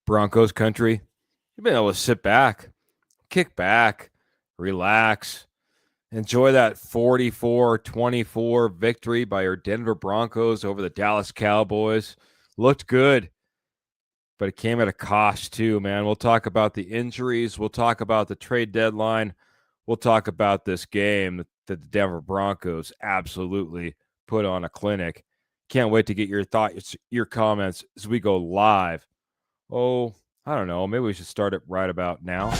Broncos country, you've been able to sit back, kick back, relax, enjoy that 44-24 victory by your Denver Broncos over the Dallas Cowboys. Looked good, but it came at a cost too, man. We'll talk about the injuries. We'll talk about the trade deadline. We'll talk about this game that the Denver Broncos absolutely put on a clinic. Can't wait to get your thoughts, your comments as we go live. Oh, I don't know. Maybe we should start it right about now.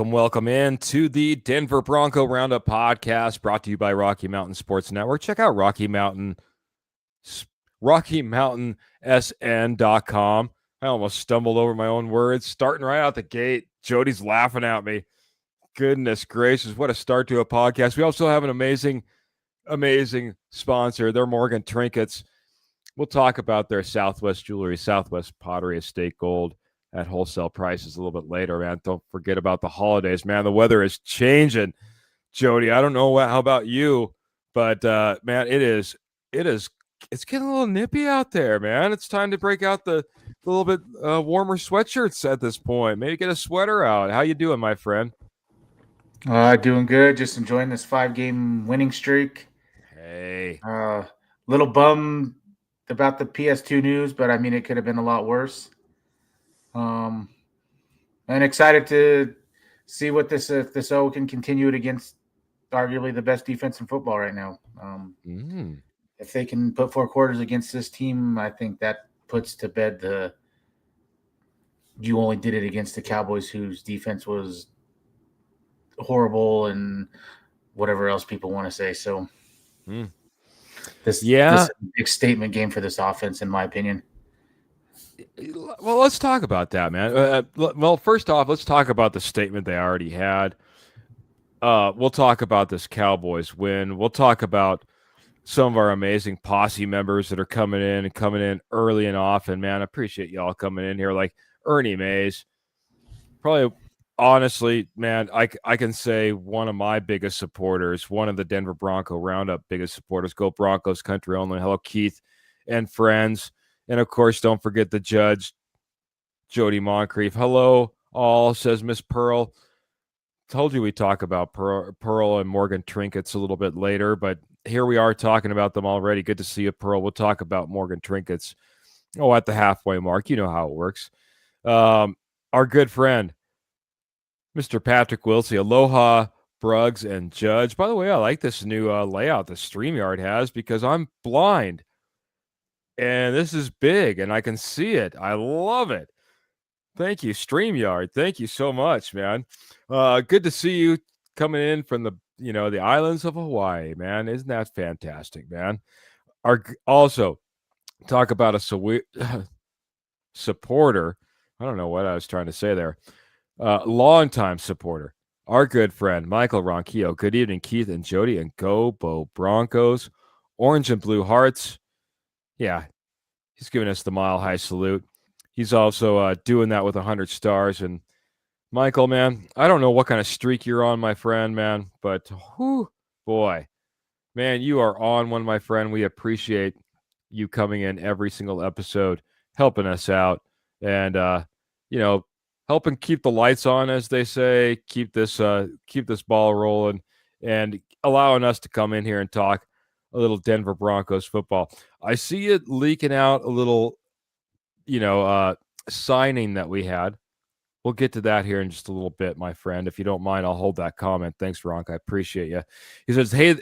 Welcome in to the Denver Bronco Roundup podcast, brought to you by Rocky Mountain Sports Network. Check out RockyMountainSN.com. I almost stumbled over my own words, starting right out the gate. Jody's laughing at me. Goodness gracious, what a start to a podcast. We also have an amazing sponsor. They're Morgan Trinkets. We'll talk about their Southwest Jewelry, Southwest Pottery Estate Gold at wholesale prices a little bit later, man. Don't forget about the holidays, man. The weather is changing, Jody. I don't know how about you, but man, it's getting a little nippy out there, man. It's time to break out the little bit warmer sweatshirts at this point. Maybe get a sweater out. How you doing, my friend? Doing good. Just enjoying this 5-game winning streak. Hey. Little bummed about the PS2 news, but I mean, it could have been a lot worse. And excited to see what this if this O can continue it against arguably the best defense in football right now. If they can put 4 quarters against this team, I think that puts to bed you only did it against the Cowboys, whose defense was horrible and whatever else people want to say. So this is a big statement game for this offense, in my opinion. Well, let's talk about that, man. Well, first off, let's talk about the statement they already had. We'll talk about this Cowboys win. We'll talk about some of our amazing posse members that are coming in early and often, man. I appreciate y'all coming in here, like Ernie Mays. Probably, honestly, man, I can say one of my biggest supporters, one of the Denver Bronco Roundup biggest supporters. Go Broncos country only. Hello, Keith and friends. And, of course, don't forget the judge, Jody Moncrief. Hello, all, says Miss Pearl. Told you we talk about Pearl and Morgan Trinkets a little bit later, but here we are talking about them already. Good to see you, Pearl. We'll talk about Morgan Trinkets, at the halfway mark. You know how it works. Our good friend, Mr. Patrick Wilsey. Aloha, Bruggs, and Judge. By the way, I like this new layout the StreamYard has because I'm blind. And this is big, and I can see it. I love it. Thank you, StreamYard. Thank you so much, man. Good to see you coming in from the islands of Hawaii, man. Isn't that fantastic, man? Also, talk about a supporter. I don't know what I was trying to say there. Longtime supporter. Our good friend, Michael Ronquillo. Good evening, Keith and Jody, and go Bo Broncos. Orange and Blue Hearts. Yeah, he's giving us the Mile High salute. He's also doing that with 100 stars. And Michael, man, I don't know what kind of streak you're on, my friend, man, but boy, man, you are on one, my friend. We appreciate you coming in every single episode, helping us out, and helping keep the lights on, as they say, keep this ball rolling, and allowing us to come in here and talk a little Denver Broncos football. I see it leaking out a little, signing that we had we'll get to that here in just a little bit, my friend. If you don't mind, I'll hold that comment. Thanks, Ronk. I appreciate you. He says, hey,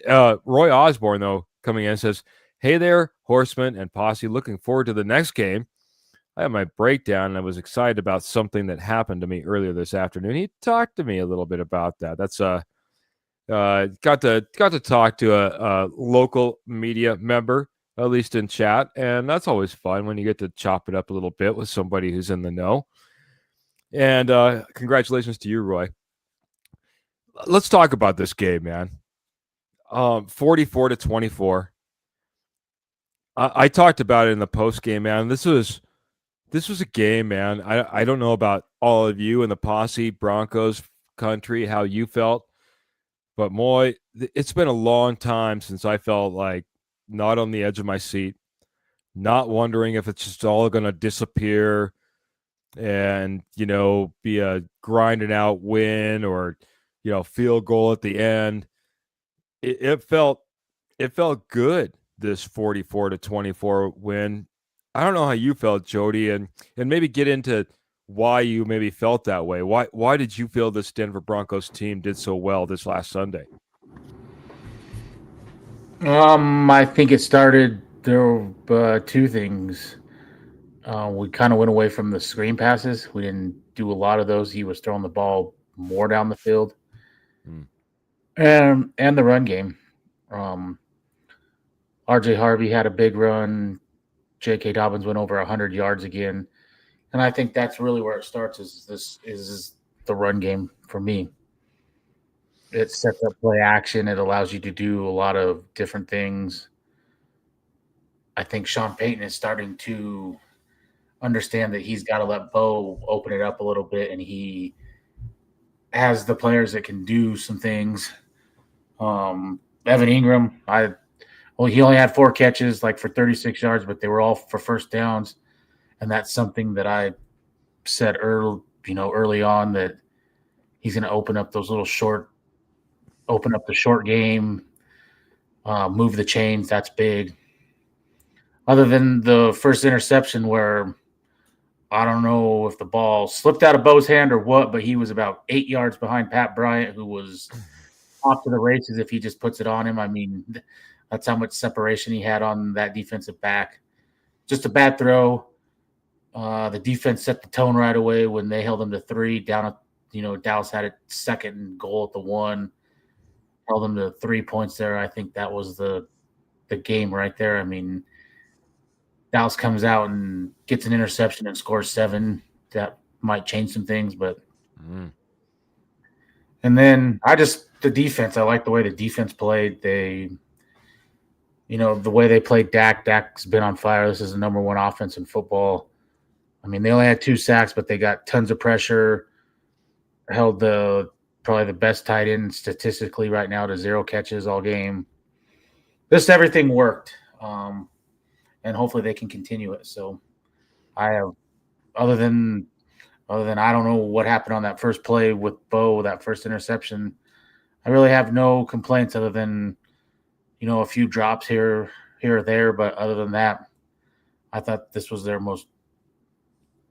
Roy Osborne, though, coming in, says, hey there, Horseman and Posse. Looking forward to the next game. I had my breakdown, and I was excited about something that happened to me earlier this afternoon. He talked to me a little bit about that. That's got to talk to a local media member, at least in chat, and that's always fun when you get to chop it up a little bit with somebody who's in the know. And congratulations to you, Roy. Let's talk about this game, man. 44-24. I talked about it in the post game, man. This was a game, man. I don't know about all of you in the Posse Broncos country, how you felt, but Moy, it's been a long time since I felt like not on the edge of my seat, not wondering if it's just all going to disappear and, be a grinding out win or, field goal at the end. It felt good, this 44-24 win. I don't know how you felt, Jody, and maybe get into why you maybe felt that way. Why did you feel this Denver Broncos team did so well this last Sunday? I think it started, there were two things. We kind of went away from the screen passes. We didn't do a lot of those. He was throwing the ball more down the field. And the run game. RJ Harvey had a big run. J.K. Dobbins went over 100 yards again. And I think that's really where it starts is the run game for me. It sets up play action. It allows you to do a lot of different things. I think Sean Payton is starting to understand that he's got to let Bo open it up a little bit, and he has the players that can do some things. Evan Ingram, he only had 4 catches, like for 36 yards, but they were all for first downs, and that's something that I said early on, that he's going to open up the short game, move the chains. That's big. Other than the first interception where I don't know if the ball slipped out of Bo's hand or what, but he was about 8 yards behind Pat Bryant, who was off to the races if he just puts it on him. I mean, that's how much separation he had on that defensive back. Just a bad throw. The defense set the tone right away when they held them to 3. Down at, Dallas had a second and goal at the 1. Held them to 3 points there. I think that was the game right there. I mean, Dallas comes out and gets an interception and scores 7. That might change some things, but and then the defense. I like the way the defense played. They, the way they played Dak. Dak's been on fire. This is the number 1 offense in football. I mean, they only had 2 sacks, but they got tons of pressure. Held probably the best tight end statistically right now to 0 catches all game. Just everything worked. And hopefully they can continue it. So I have, other than I don't know what happened on that first play with Bo, that first interception, I really have no complaints other than, a few drops here or there. But other than that, I thought this was their most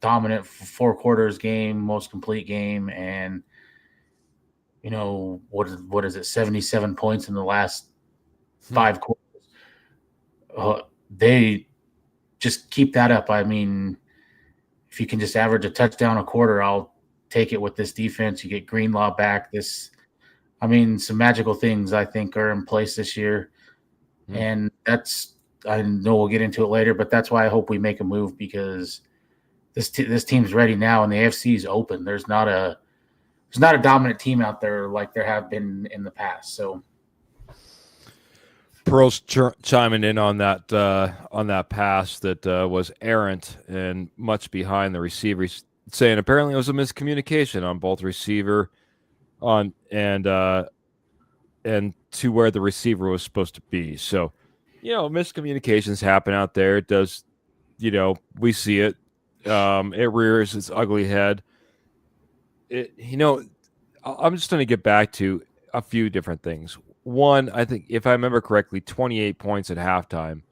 dominant 4 quarters game, most complete game. And, what is it, 77 points in the last 5 quarters. They just keep that up. I mean, if you can just average a touchdown a quarter, I'll take it with this defense. You get Greenlaw back. Some magical things I think are in place this year. And I know we'll get into it later, but that's why I hope we make a move, because this team's ready now and the AFC is open. There's not a dominant team out there like there have been in the past. So Pearl's chiming in on that pass that was errant and much behind the receiver. He's saying apparently it was a miscommunication on both receiver and to where the receiver was supposed to be. So, miscommunications happen out there. It does, we see it. It rears its ugly head. I'm just going to get back to a few different things. One, I think if I remember correctly, 28 points at halftime.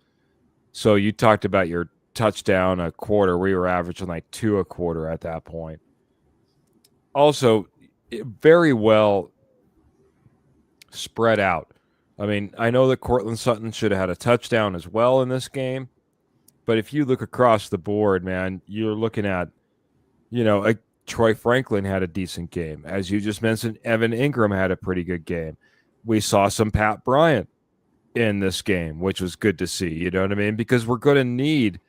So you talked about your touchdown a quarter. We were averaging like 2 a quarter at that point. also very well spread out. I mean, I know that Cortland Sutton should have had a touchdown as well in this game, but if you look across the board, man, you're looking at, Troy Franklin had a decent game. As you just mentioned, Evan Ingram had a pretty good game. We saw some Pat Bryant in this game, which was good to see. You know what I mean? Because we're going to need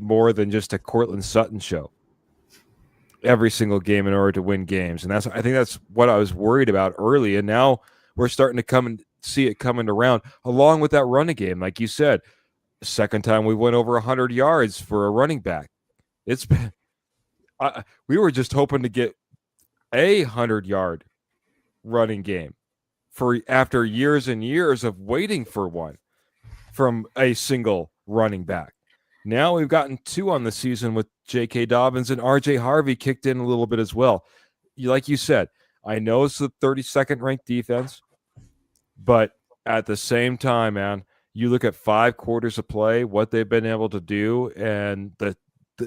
more than just a Cortland Sutton show every single game in order to win games. And I think that's what I was worried about early. And now we're starting to come and see it coming around along with that running game. Like you said, the second time we went over 100 yards for a running back. It's been, we were just hoping to get a 100-yard running game for after years and years of waiting for one from a single running back. Now we've gotten 2 on the season with J.K. Dobbins, and R.J. Harvey kicked in a little bit as well. Like you said, I know it's the 32nd ranked defense, but at the same time, man, you look at 5 quarters of play, what they've been able to do, and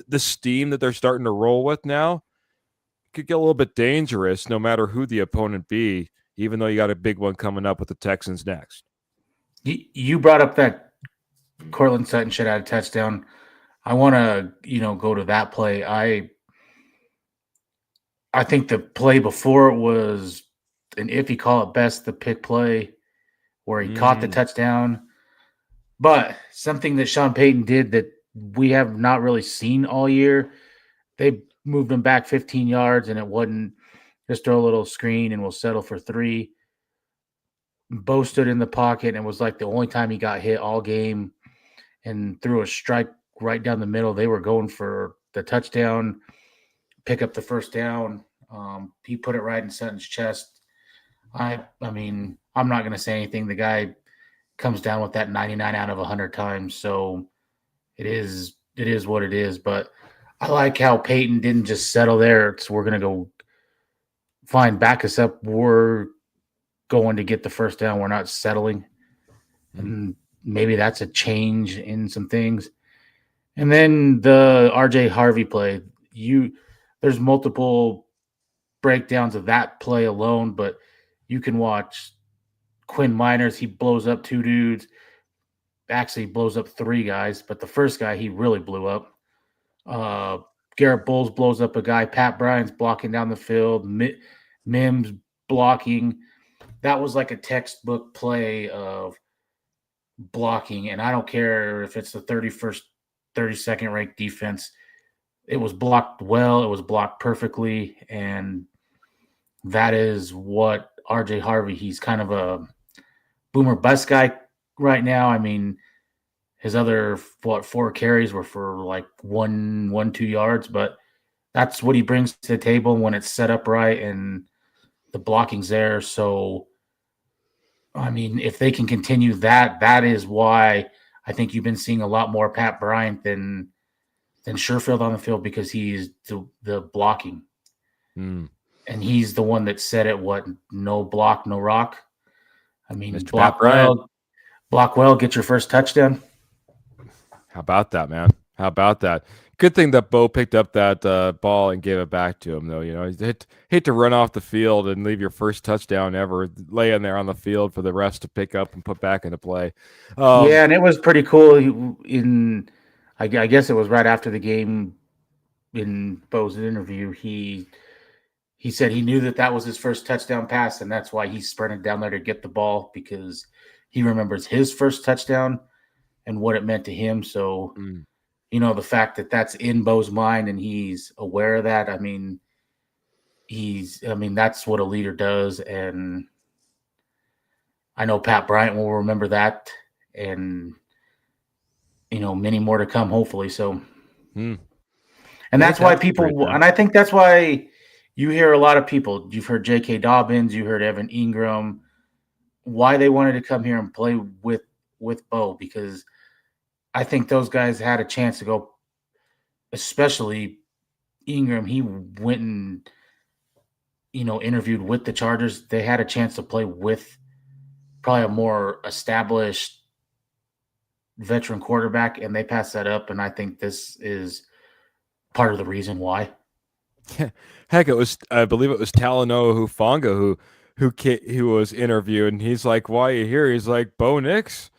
the steam that they're starting to roll with now could get a little bit dangerous no matter who the opponent be, even though you got a big one coming up with the Texans next. You brought up that Cortland Sutton should have a touchdown. I want to, go to that play. I think the play before it was an iffy call at best, the pick play where he caught the touchdown. But something that Sean Payton did that we have not really seen all year, they moved him back 15 yards, and it wasn't just throw a little screen and we'll settle for 3. Bo stood in the pocket and was like the only time he got hit all game and threw a strike right down the middle. They were going for the touchdown, pick up the first down. He put it right in Sutton's chest. I mean, I'm not going to say anything. The guy comes down with that 99 out of 100 times. So it is what it is. But I like how Peyton didn't just settle there. So we're going to go fine, back us up. We're going to get the first down. We're not settling. And maybe that's a change in some things. And then the RJ Harvey play, there's multiple breakdowns of that play alone, but you can watch Quinn Miners. He blows up 2 dudes, actually blows up 3 guys, but the first guy he really blew up. Garrett Bowles blows up a guy. Pat Bryant's blocking down the field. Mims blocking. That was like a textbook play of blocking, and I don't care if it's the 31st, 32nd ranked defense. It was blocked well. It was blocked perfectly, and that is what RJ Harvey, he's kind of a boomer bust guy right now. I mean, his other 4 carries were for like 2 yards, but that's what he brings to the table when it's set up right and the blocking's there. So, I mean, if they can continue that, that is why I think you've been seeing a lot more Pat Bryant than Sherfield on the field, because he's the blocking. And he's the one that said it, no block, no rock. I mean, Mr. block well, get your first touchdown. How about that, man? How about that? Good thing that Bo picked up that ball and gave it back to him, though. Hate to run off the field and leave your first touchdown ever laying there on the field for the refs to pick up and put back into play. Yeah, and it was pretty cool. I guess it was right after the game in Bo's interview. He said he knew that was his first touchdown pass, and that's why he sprinted down there to get the ball, because he remembers his first touchdown and what it meant to him. So, the fact that that's in Bo's mind and he's aware of that, I mean, that's what a leader does. And I know Pat Bryant will remember that, and, many more to come, hopefully. So, and that's why people, and I think that's why you hear a lot of people, you've heard J.K. Dobbins, you heard Evan Ingram, why they wanted to come here and play with Bo, because I think those guys had a chance to go, especially Ingram. He went and, interviewed with the Chargers. They had a chance to play with probably a more established veteran quarterback, and they passed that up. And I think this is part of the reason why. Heck, I believe it was Talanoa Hufanga who was interviewed, and he's like, "Why are you here?" He's like, "Bo Nix."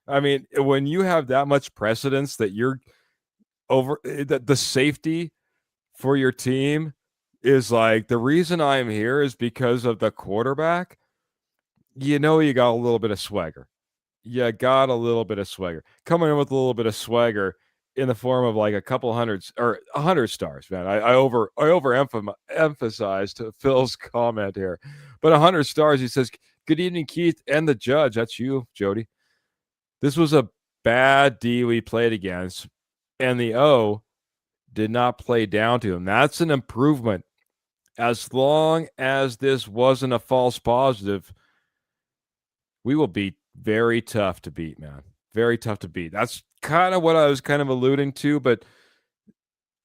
I mean, when you have that much precedence that you're over, that the safety for your team is like, the reason I'm here is because of the quarterback. You got a little bit of swagger. You got a little bit of swagger. Coming in with a little bit of swagger in the form of like a couple hundreds or 100 stars, man. I emphasized Phil's comment here, but 100 stars. He says, "Good evening, Keith and the judge." That's you, Jody. This was a bad D we played against, and the O did not play down to him. That's an improvement. As long as this wasn't a false positive, we will be very tough to beat, man. Very tough to beat. That's kind of what I was kind of alluding to, but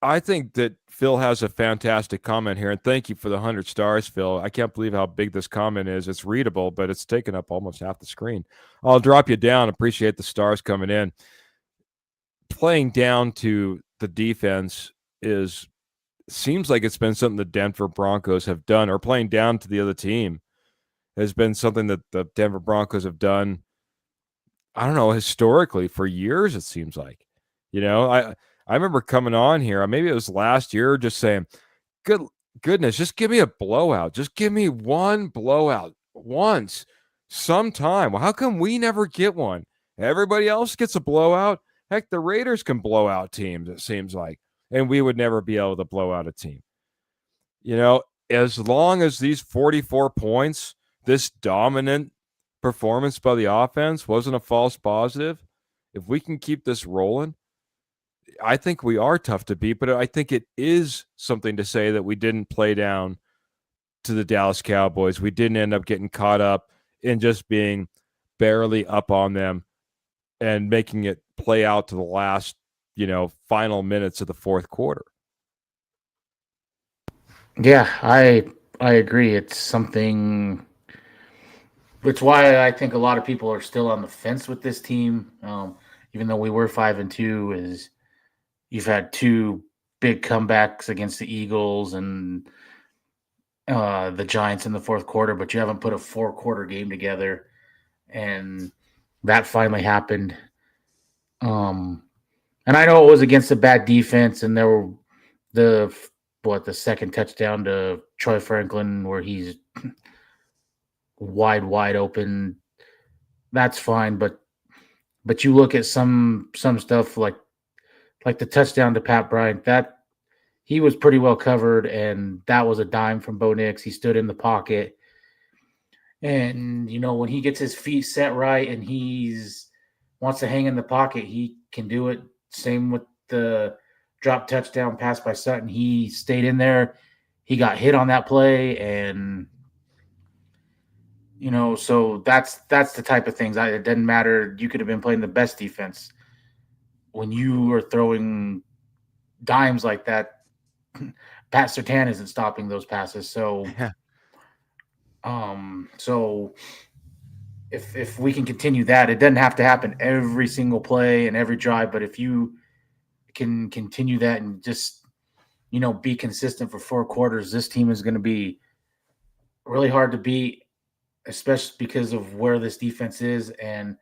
I think that Phil has a fantastic comment here, and thank you for the 100 stars, Phil. I can't believe how big this comment is. It's readable, but it's taken up almost half the screen. I'll drop you down. Appreciate the stars coming in. Playing down to the defense seems like it's been something the Denver Broncos have done, or playing down to the other team has been something that the Denver Broncos have done, I don't know, historically for years, it seems like. I remember coming on here, maybe it was last year, just saying, goodness, just give me a blowout. Just give me one blowout once, sometime. Well, how come we never get one? Everybody else gets a blowout. Heck, the Raiders can blow out teams, it seems like, and we would never be able to blow out a team. As long as these 44 points, this dominant performance by the offense wasn't a false positive, if we can keep this rolling, I think we are tough to beat, but I think it is something to say that we didn't play down to the Dallas Cowboys. We didn't end up getting caught up in just being barely up on them and making it play out to the last, final minutes of the fourth quarter. Yeah, I agree. It's something. It's why I think a lot of people are still on the fence with this team, even though we were 5-2. Is you've had two big comebacks against the Eagles and the Giants in the fourth quarter, but you haven't put a 4-quarter game together, and that finally happened. And I know it was against a bad defense, and there were the second touchdown to Troy Franklin where he's wide open. That's fine, but you look at some stuff like the touchdown to Pat Bryant, that he was pretty well covered, and that was a dime from Bo Nix. He stood in the pocket, and when he gets his feet set right and he's wants to hang in the pocket, he can do it. Same with the drop touchdown pass by Sutton. He stayed in there. He got hit on that play, and so that's the type of things. It doesn't matter. You could have been playing the best defense. When you are throwing dimes like that, Pat Surtain isn't stopping those passes. So, so if we can continue that, it doesn't have to happen every single play and every drive, but if you can continue that and just, be consistent for 4 quarters, this team is going to be really hard to beat, especially because of where this defense is. And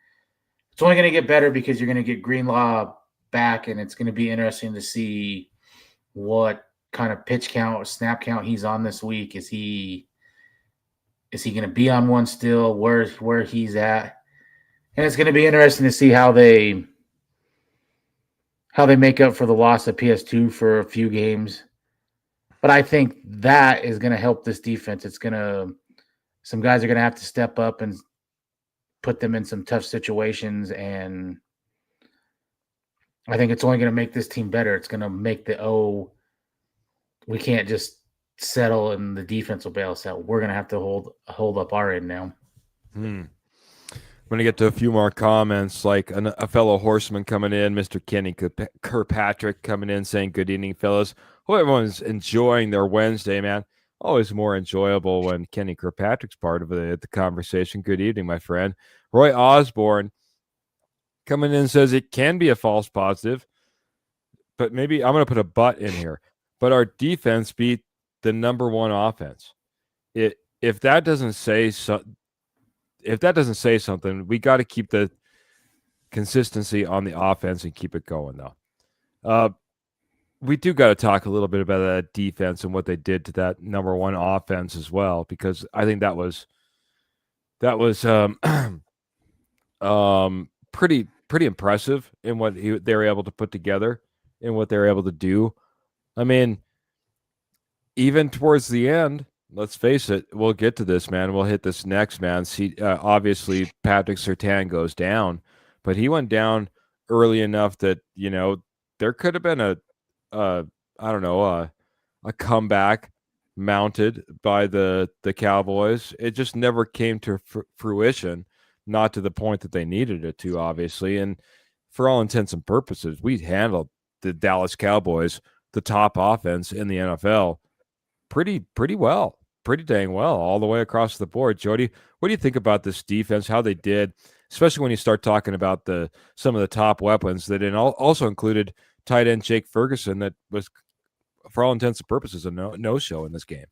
it's only going to get better because you're going to get Greenlaw back, and it's going to be interesting to see what kind of pitch count or snap count he's on this week. Is he going to be on one still? Where he's at? And it's going to be interesting to see how they make up for the loss of PS2 for a few games. But I think that is going to help this defense. Some guys are going to have to step up and put them in some tough situations, and I think it's only going to make this team better. It's going to make we can't just settle and the defense will bail us out. We're going to have to hold up our end now. I'm going to get to a few more comments, like a fellow horseman coming in, Mr. Kenny Kirkpatrick coming in saying, "Good evening, fellas. Hope everyone's enjoying their Wednesday, man." Always more enjoyable when Kenny Kirkpatrick's part of the conversation. Good evening, my friend. Roy Osborne coming in says it can be a false positive, but maybe I'm going to put a but in here. But our defense beat the number one offense. If that doesn't say something, we got to keep the consistency on the offense and keep it going though. We do got to talk a little bit about that defense and what they did to that number one offense as well, because I think that was pretty impressive in what they were able to put together and what they were able to do. I mean, even towards the end, let's face it, we'll get to this, man. We'll hit this next, man. See, obviously Patrick Surtain goes down, but he went down early enough that there could have been I don't know, a comeback mounted by the Cowboys. It just never came to fruition, not to the point that they needed it to, obviously. And for all intents and purposes, we handled the Dallas Cowboys, the top offense in the NFL, pretty well, pretty dang well, all the way across the board. Jody, what do you think about this defense, how they did, especially when you start talking about some of the top weapons that also included tight end Jake Ferguson, that was, for all intents and purposes, a no-show in this game?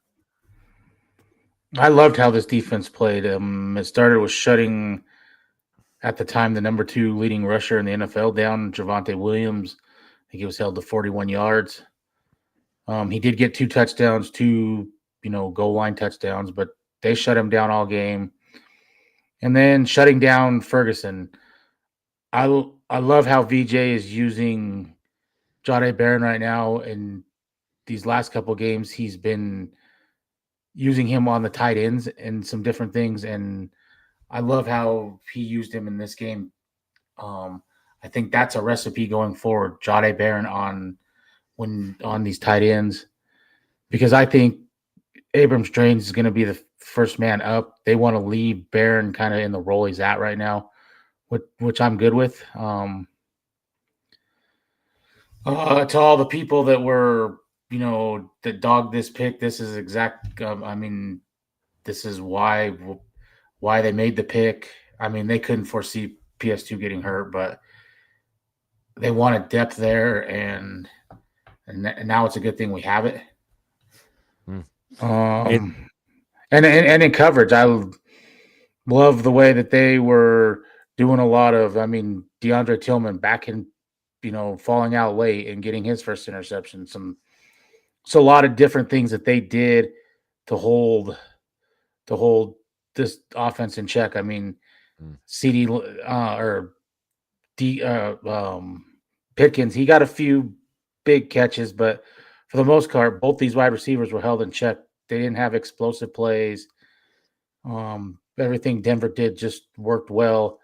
I loved how this defense played. It started with shutting, at the time, the number 2 leading rusher in the NFL down, Javonte Williams. I think he was held to 41 yards. He did get 2 touchdowns, 2 goal line touchdowns, but they shut him down all game. And then shutting down Ferguson. I love how VJ is using Jahdae Barron right now. In these last couple of games, he's been using him on the tight ends and some different things, and I love how he used him in this game. I think that's a recipe going forward, Jahdae Barron on these tight ends, because I think Abrams-Drains is going to be the first man up. They want to leave Barron kind of in the role he's at right now, which I'm good with. To all the people that were, that dogged this pick, this is this is why they made the pick. I mean, they couldn't foresee PS2 getting hurt, but they wanted depth there, and now it's a good thing we have it. And in coverage, I love the way that they were doing a lot of, DeAndre Tillman back in, falling out late and getting his first interception. So a lot of different things that they did to hold this offense in check. CD Pitkins, he got a few big catches, but for the most part, both these wide receivers were held in check. They didn't have explosive plays. Everything Denver did just worked well,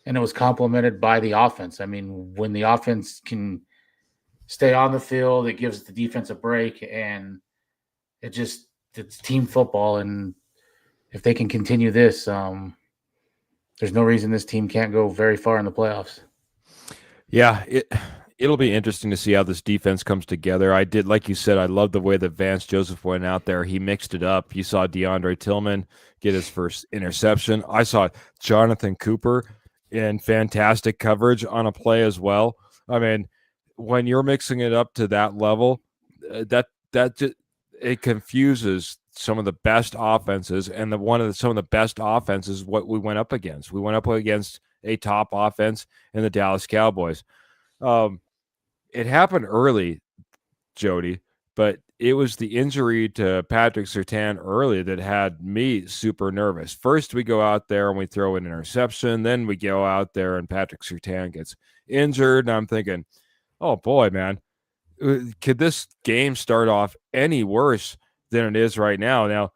and it was complemented by the offense. When the offense can stay on the field, it gives the defense a break, and it's team football. And if they can continue this, there's no reason this team can't go very far in the playoffs. Yeah, it'll be interesting to see how this defense comes together. I did, like you said, I love the way that Vance Joseph went out there. He mixed it up. You saw DeAndre Tillman get his first interception. I saw Jonathan Cooper in fantastic coverage on a play as well. When you're mixing it up to that level, it confuses some of the best offenses, and some of the best offenses what we went up against. We went up against a top offense in the Dallas Cowboys. It happened early, Jody, but it was the injury to Patrick Surtain early that had me super nervous. First, we go out there and we throw an interception. Then we go out there and Patrick Surtain gets injured. And I'm thinking, oh boy, man, could this game start off any worse than it is right now? Now,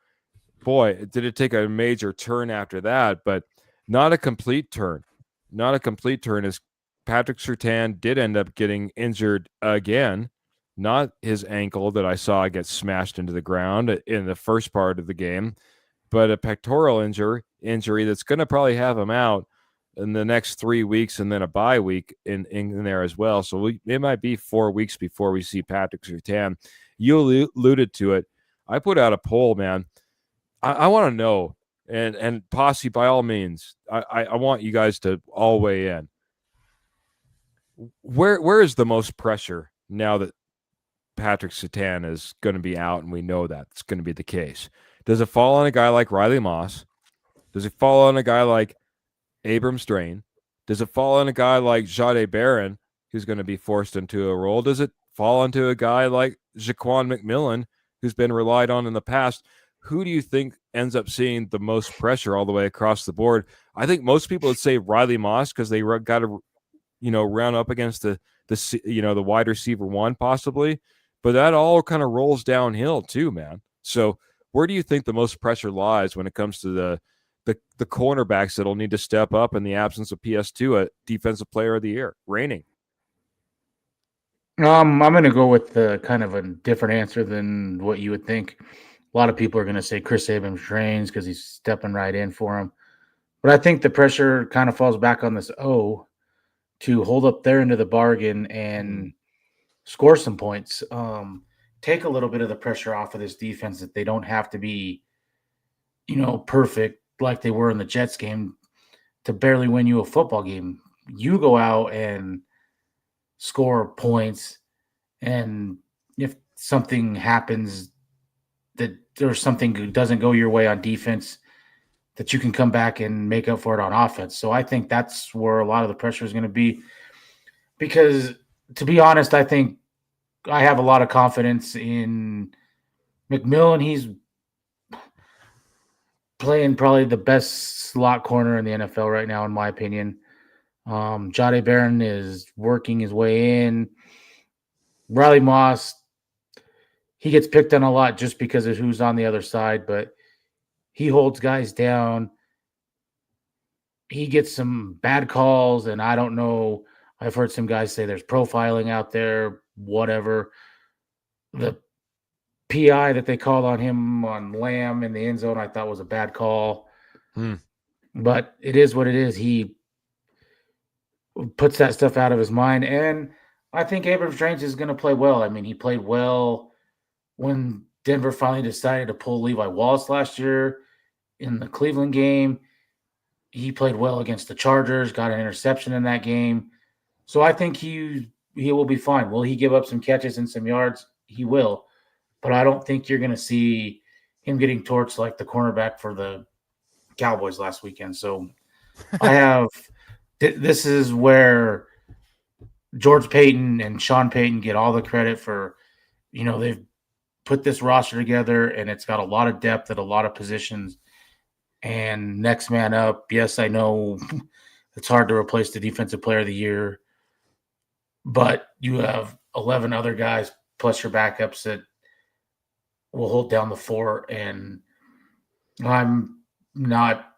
boy, did it take a major turn after that, but not a complete turn. Not a complete turn, as Patrick Surtain did end up getting injured again. Not his ankle that I saw get smashed into the ground in the first part of the game, but a pectoral injury that's going to probably have him out in the next 3 weeks, and then a bye week in there as well. So it might be 4 weeks before we see Patrick Surtain. You alluded to it. I put out a poll, man. I want to know, and Posse, by all means, I want you guys to all weigh in. Where is the most pressure now that Patrick Surtain is going to be out, and we know that it's going to be the case. Does it fall on a guy like Riley Moss? Does it fall on a guy like Abram Strain? Does it fall on a guy like Jade Barron, who's going to be forced into a role? Does it fall onto a guy like Jaquan McMillan, who's been relied on in the past? Who do you think ends up seeing the most pressure all the way across the board? I think most people would say Riley Moss because they got to, round up against the wide receiver one possibly, but that all kind of rolls downhill too, man. So where do you think the most pressure lies when it comes to the cornerbacks that'll need to step up in the absence of PS2, a defensive player of the year, reigning? I'm going to go with kind of a different answer than what you would think. A lot of people are going to say Chris Abrams-Drains because he's stepping right in for him. But I think the pressure kind of falls back on this O to hold up their end of the bargain and score some points. Take a little bit of the pressure off of this defense that they don't have to be, perfect like they were in the Jets game to barely win you a football game. You go out and score points, and if something happens that there's something doesn't go your way on defense, that you can come back and make up for it on offense. So I think that's where a lot of the pressure is going to be, because to be honest, I think I have a lot of confidence in McMillan. He's playing probably the best slot corner in the NFL right now, in my opinion. Jade Barron is working his way in. Riley Moss, he gets picked on a lot just because of who's on the other side, but he holds guys down. He gets some bad calls, and I don't know. I've heard some guys say there's profiling out there, whatever. The PI that they called on him on Lamb in the end zone, I thought was a bad call. But it is what it is. He puts that stuff out of his mind, and I think Abrams-Drains is going to play well. I mean, he played well when Denver finally decided to pull Levi Wallace last year in the Cleveland game. He played well against the Chargers, got an interception in that game. So I think he will be fine. Will he give up some catches and some yards? He will. But I don't think you're going to see him getting torched like the cornerback for the Cowboys last weekend. So I have this is where George Payton and Sean Payton get all the credit for, they've put this roster together, and it's got a lot of depth at a lot of positions. And next man up, yes, I know it's hard to replace the defensive player of the year, but you have 11 other guys plus your backups that will hold down the fort, and I'm not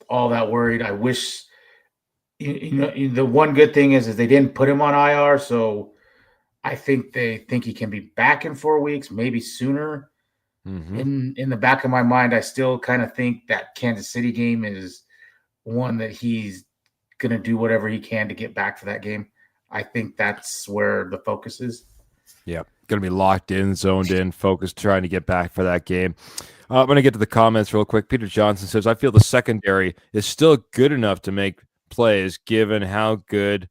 all that worried. I wish, the one good thing is they didn't put him on IR, so I think they think he can be back in 4 weeks, maybe sooner. In the back of my mind, I still kind of think that Kansas City game is one that he's going to do whatever he can to get back for that game. I think that's where the focus is. Yeah, going to be locked in, zoned in, focused, trying to get back for that game. I'm going to get to the comments real quick. Peter Johnson says, I feel the secondary is still good enough to make plays given how good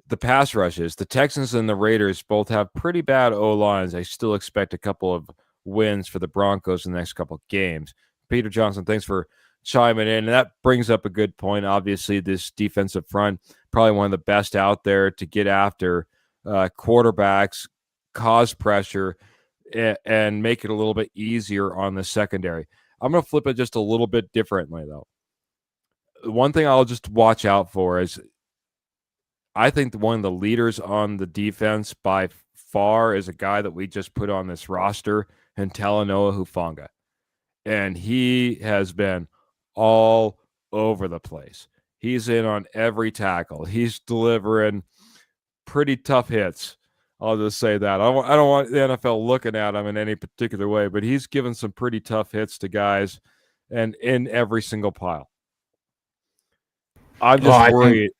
the pass rush is. The Texans and the Raiders both have pretty bad O-lines. I still expect a couple of wins for the Broncos in the next couple of games. Peter Johnson, thanks for chiming in. And that brings up a good point. Obviously, this defensive front, probably one of the best out there to get after quarterbacks, cause pressure, and make it a little bit easier on the secondary. I'm going to flip it just a little bit differently, though. One thing I'll just watch out for is I think one of the leaders on the defense by far is a guy that we just put on this roster, and Talanoa Hufanga. And he has been all over the place. He's in on every tackle. He's delivering pretty tough hits. I'll just say that. I don't want the NFL looking at him in any particular way, but he's given some pretty tough hits to guys and in every single pile. I'm just worried.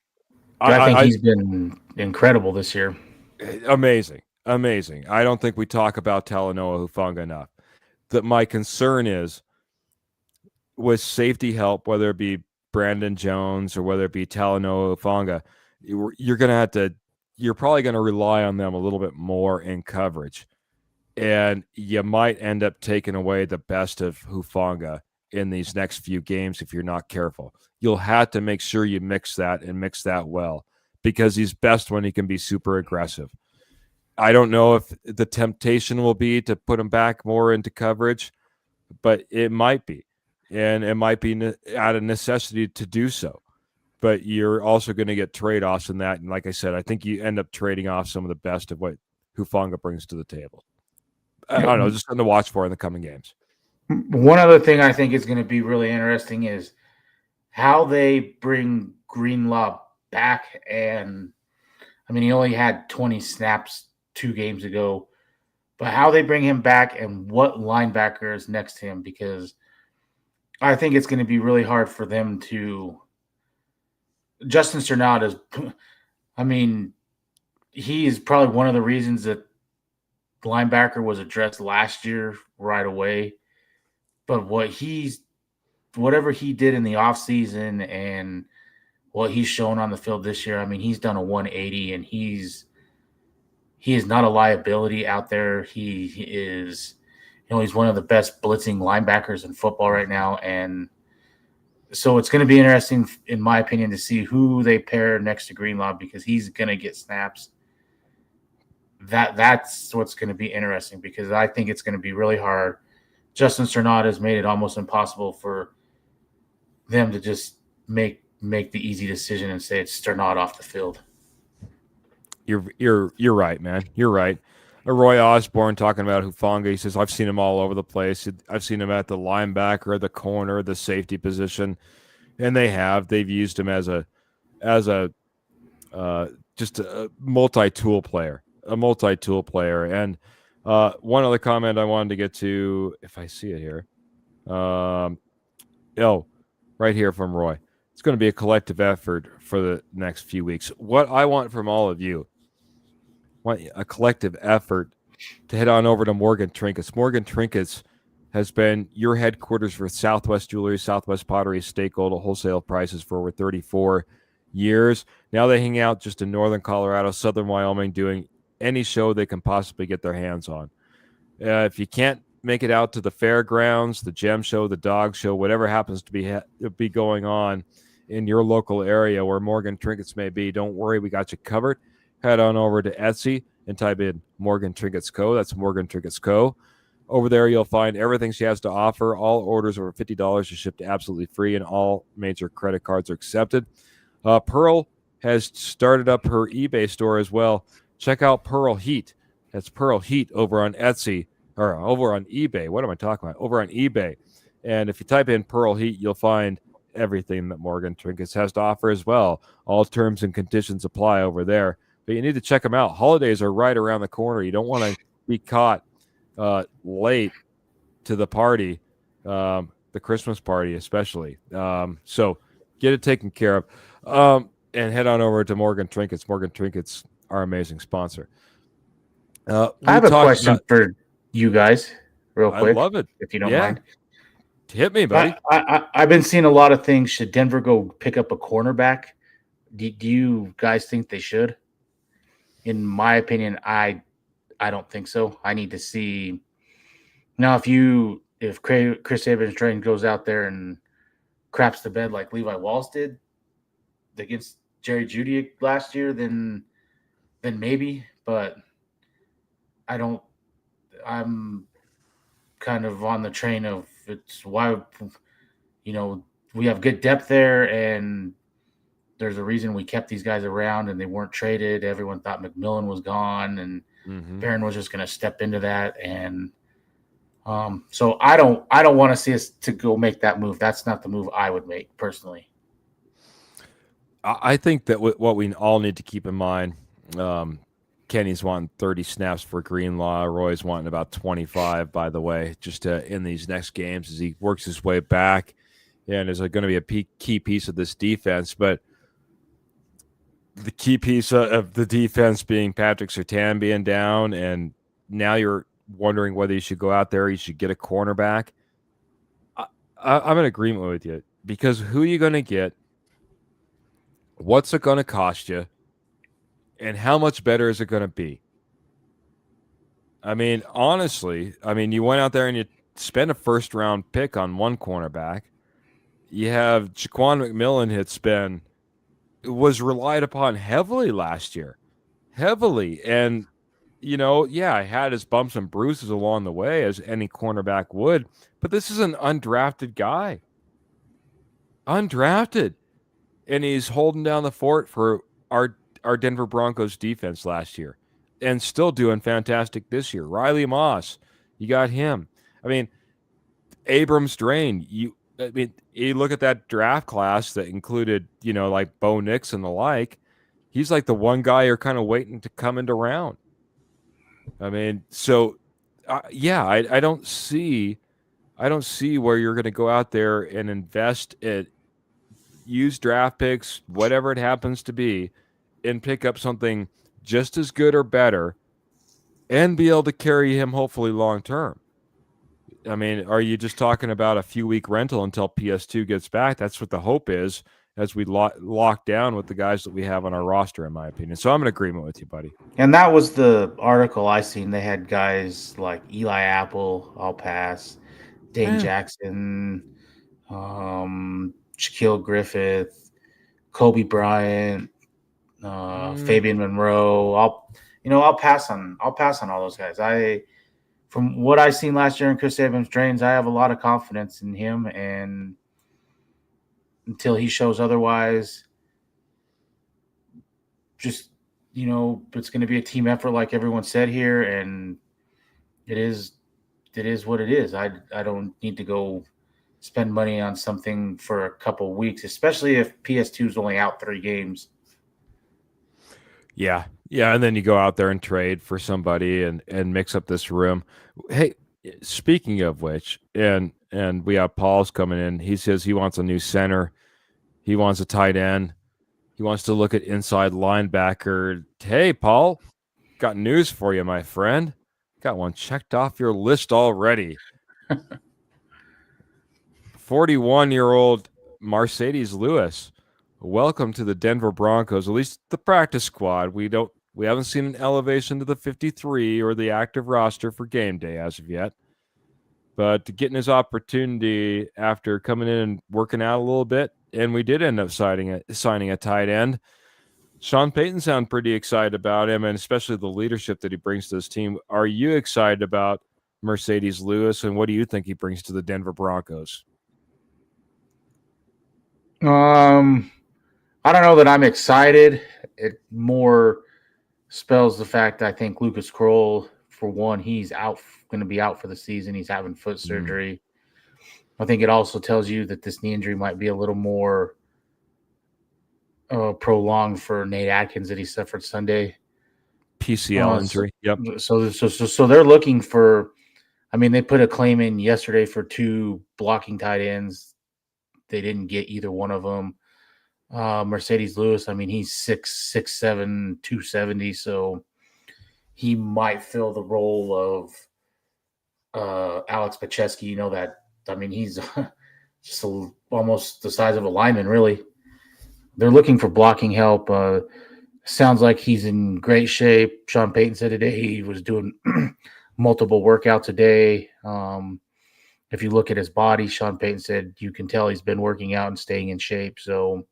I think he's been incredible this year. Amazing. I don't think we talk about Talanoa Hufanga enough. That my concern is with safety help, whether it be Brandon Jones or whether it be Talanoa Hufanga, you're going to have to you're probably going to rely on them a little bit more in coverage. And you might end up taking away the best of Hufanga in these next few games if you're not careful. You'll have to make sure you mix that well, because he's best when he can be super aggressive. I don't know if the temptation will be to put him back more into coverage, but it might be. And it might be out of necessity to do so. But you're also going to get trade-offs in that. And like I said, I think you end up trading off some of the best of what Hufanga brings to the table. I don't know, just something to watch for in the coming games. One other thing I think is going to be really interesting is how they bring Greenlaw back. And I mean, he only had 20 snaps 2 games ago, but how they bring him back and what linebacker is next to him, because I think it's going to be really hard for them to. Justin Cernat is, I mean, he is probably one of the reasons that linebacker was addressed last year right away. But whatever he did in the offseason and what he's shown on the field this year, I mean, he's done a 180, and he is not a liability out there. He is, he's one of the best blitzing linebackers in football right now. And so it's going to be interesting, in my opinion, to see who they pair next to Greenlaw, because he's going to get snaps. That's what's going to be interesting, because I think it's going to be really hard. Justin Cernat has made it almost impossible for them to just make the easy decision and say it's Cernat off the field. You're right, man. You're right. Roy Osborne talking about Hufanga. He says, I've seen him all over the place. I've seen him at the linebacker, the corner, the safety position, and they've used him as a just a multi-tool player, And one other comment I wanted to get to, if I see it here, right here from Roy. It's going to be a collective effort for the next few weeks. What I want from all of you, a collective effort to head on over to Morgan Trinkets. Morgan Trinkets has been your headquarters for Southwest Jewelry, Southwest Pottery, Estate Gold at wholesale prices for over 34 years. Now they hang out just in northern Colorado, southern Wyoming, doing any show they can possibly get their hands on. If you can't make it out to the fairgrounds, the gem show, the dog show, whatever happens to be going on in your local area where Morgan Trinkets may be, don't worry, we got you covered. Head on over to Etsy and type in Morgan Trinkets Co. That's Morgan Trinkets Co. Over there, you'll find everything she has to offer. All orders over $50 are shipped absolutely free, and all major credit cards are accepted. Pearl has started up her eBay store as well. Check out Pearl Heat. That's Pearl Heat over on Etsy, or over on eBay. What am I talking about? Over on eBay. And if you type in Pearl Heat, you'll find everything that Morgan Trinkets has to offer as well. All terms and conditions apply over there. But you need to check them out. Holidays are right around the corner. You don't want to be caught late to the party, the Christmas party especially. So get it taken care of. And head on over to Morgan Trinkets. Morgan Trinkets, our amazing sponsor. I have a question for you guys, real quick. I love it. If you don't mind. Hit me, buddy. I've been seeing a lot of things. Should Denver go pick up a cornerback? Do you guys think they should? In my opinion, I don't think so. I need to see now if Chris Evans-Train goes out there and craps the bed like Levi Wallace did against Jerry Jeudy last year, then maybe. But I'm kind of on the train of it's why we have good depth there, and there's a reason we kept these guys around and they weren't traded. Everyone thought McMillan was gone, and Barron was just going to step into that. And so I don't want to see us to go make that move. That's not the move I would make personally. I think that what we all need to keep in mind, Kenny's wanting 30 snaps for Greenlaw. Roy's wanting about 25, by the way, just in these next games as he works his way back and is going to be a key piece of this defense. But the key piece of the defense being Patrick Surtain being down, and now you're wondering whether you should go out there, you should get a cornerback. I'm in agreement with you, because who are you going to get? What's it going to cost you? And how much better is it going to be? I mean, honestly, you went out there and you spent a first round pick on one cornerback. You have Jaquan McMillan was relied upon heavily last year, heavily. And, I had his bumps and bruises along the way, as any cornerback would. But this is an undrafted guy. Undrafted. And he's holding down the fort for our Denver Broncos defense last year and still doing fantastic this year. Riley Moss, you got him. I mean, Abrams Drain, you look at that draft class that included, like Bo Nix and the like. He's like the one guy you're kind of waiting to come into round. I mean, so I don't see where you're going to go out there and invest it, use draft picks, whatever it happens to be, and pick up something just as good or better and be able to carry him hopefully long term. I mean, are you just talking about a few week rental until PS2 gets back? That's what the hope is as we lock down with the guys that we have on our roster, in my opinion. So I'm in agreement with you, buddy. And that was the article I seen. They had guys like Eli Apple, I'll pass, Dane Jackson, Shaquille Griffith, Kobe Bryant, Fabian Monroe. I'll pass on all those guys. From what I seen last year in Chris Abrams-Drains, I have a lot of confidence in him, and until he shows otherwise, just it's going to be a team effort, like everyone said here, and it is what it is. I don't need to go spend money on something for a couple weeks, especially if PS2 is only out 3 games. Yeah, and then you go out there and trade for somebody and mix up this room. Hey, speaking of which, and we have Paul's coming in. He says he wants a new center. He wants a tight end. He wants to look at inside linebacker. Hey, Paul, got news for you, my friend. Got one checked off your list already. 41-year-old Mercedes Lewis. Welcome to the Denver Broncos, at least the practice squad. We haven't seen an elevation to the 53 or the active roster for game day as of yet. But getting his opportunity after coming in and working out a little bit, and we did end up signing a tight end. Sean Payton sounded pretty excited about him, and especially the leadership that he brings to this team. Are you excited about Mercedes Lewis, and what do you think he brings to the Denver Broncos? I don't know that I'm excited. It more spells the fact I think Lucas Kroll, for one, he's going to be out for the season. He's having foot surgery. I think it also tells you that this knee injury might be a little more prolonged for Nate Atkins that he suffered Sunday. PCL injury. Yep. So they're looking for. I mean, they put a claim in yesterday for 2 blocking tight ends. They didn't get either one of them. Mercedes Lewis, I mean, he's 6'7", 270, so he might fill the role of Alex Pacheski. He's just almost the size of a lineman, really. They're looking for blocking help. Sounds like he's in great shape. Sean Payton said today he was doing multiple workouts a day. If you look at his body, Sean Payton said you can tell he's been working out and staying in shape. So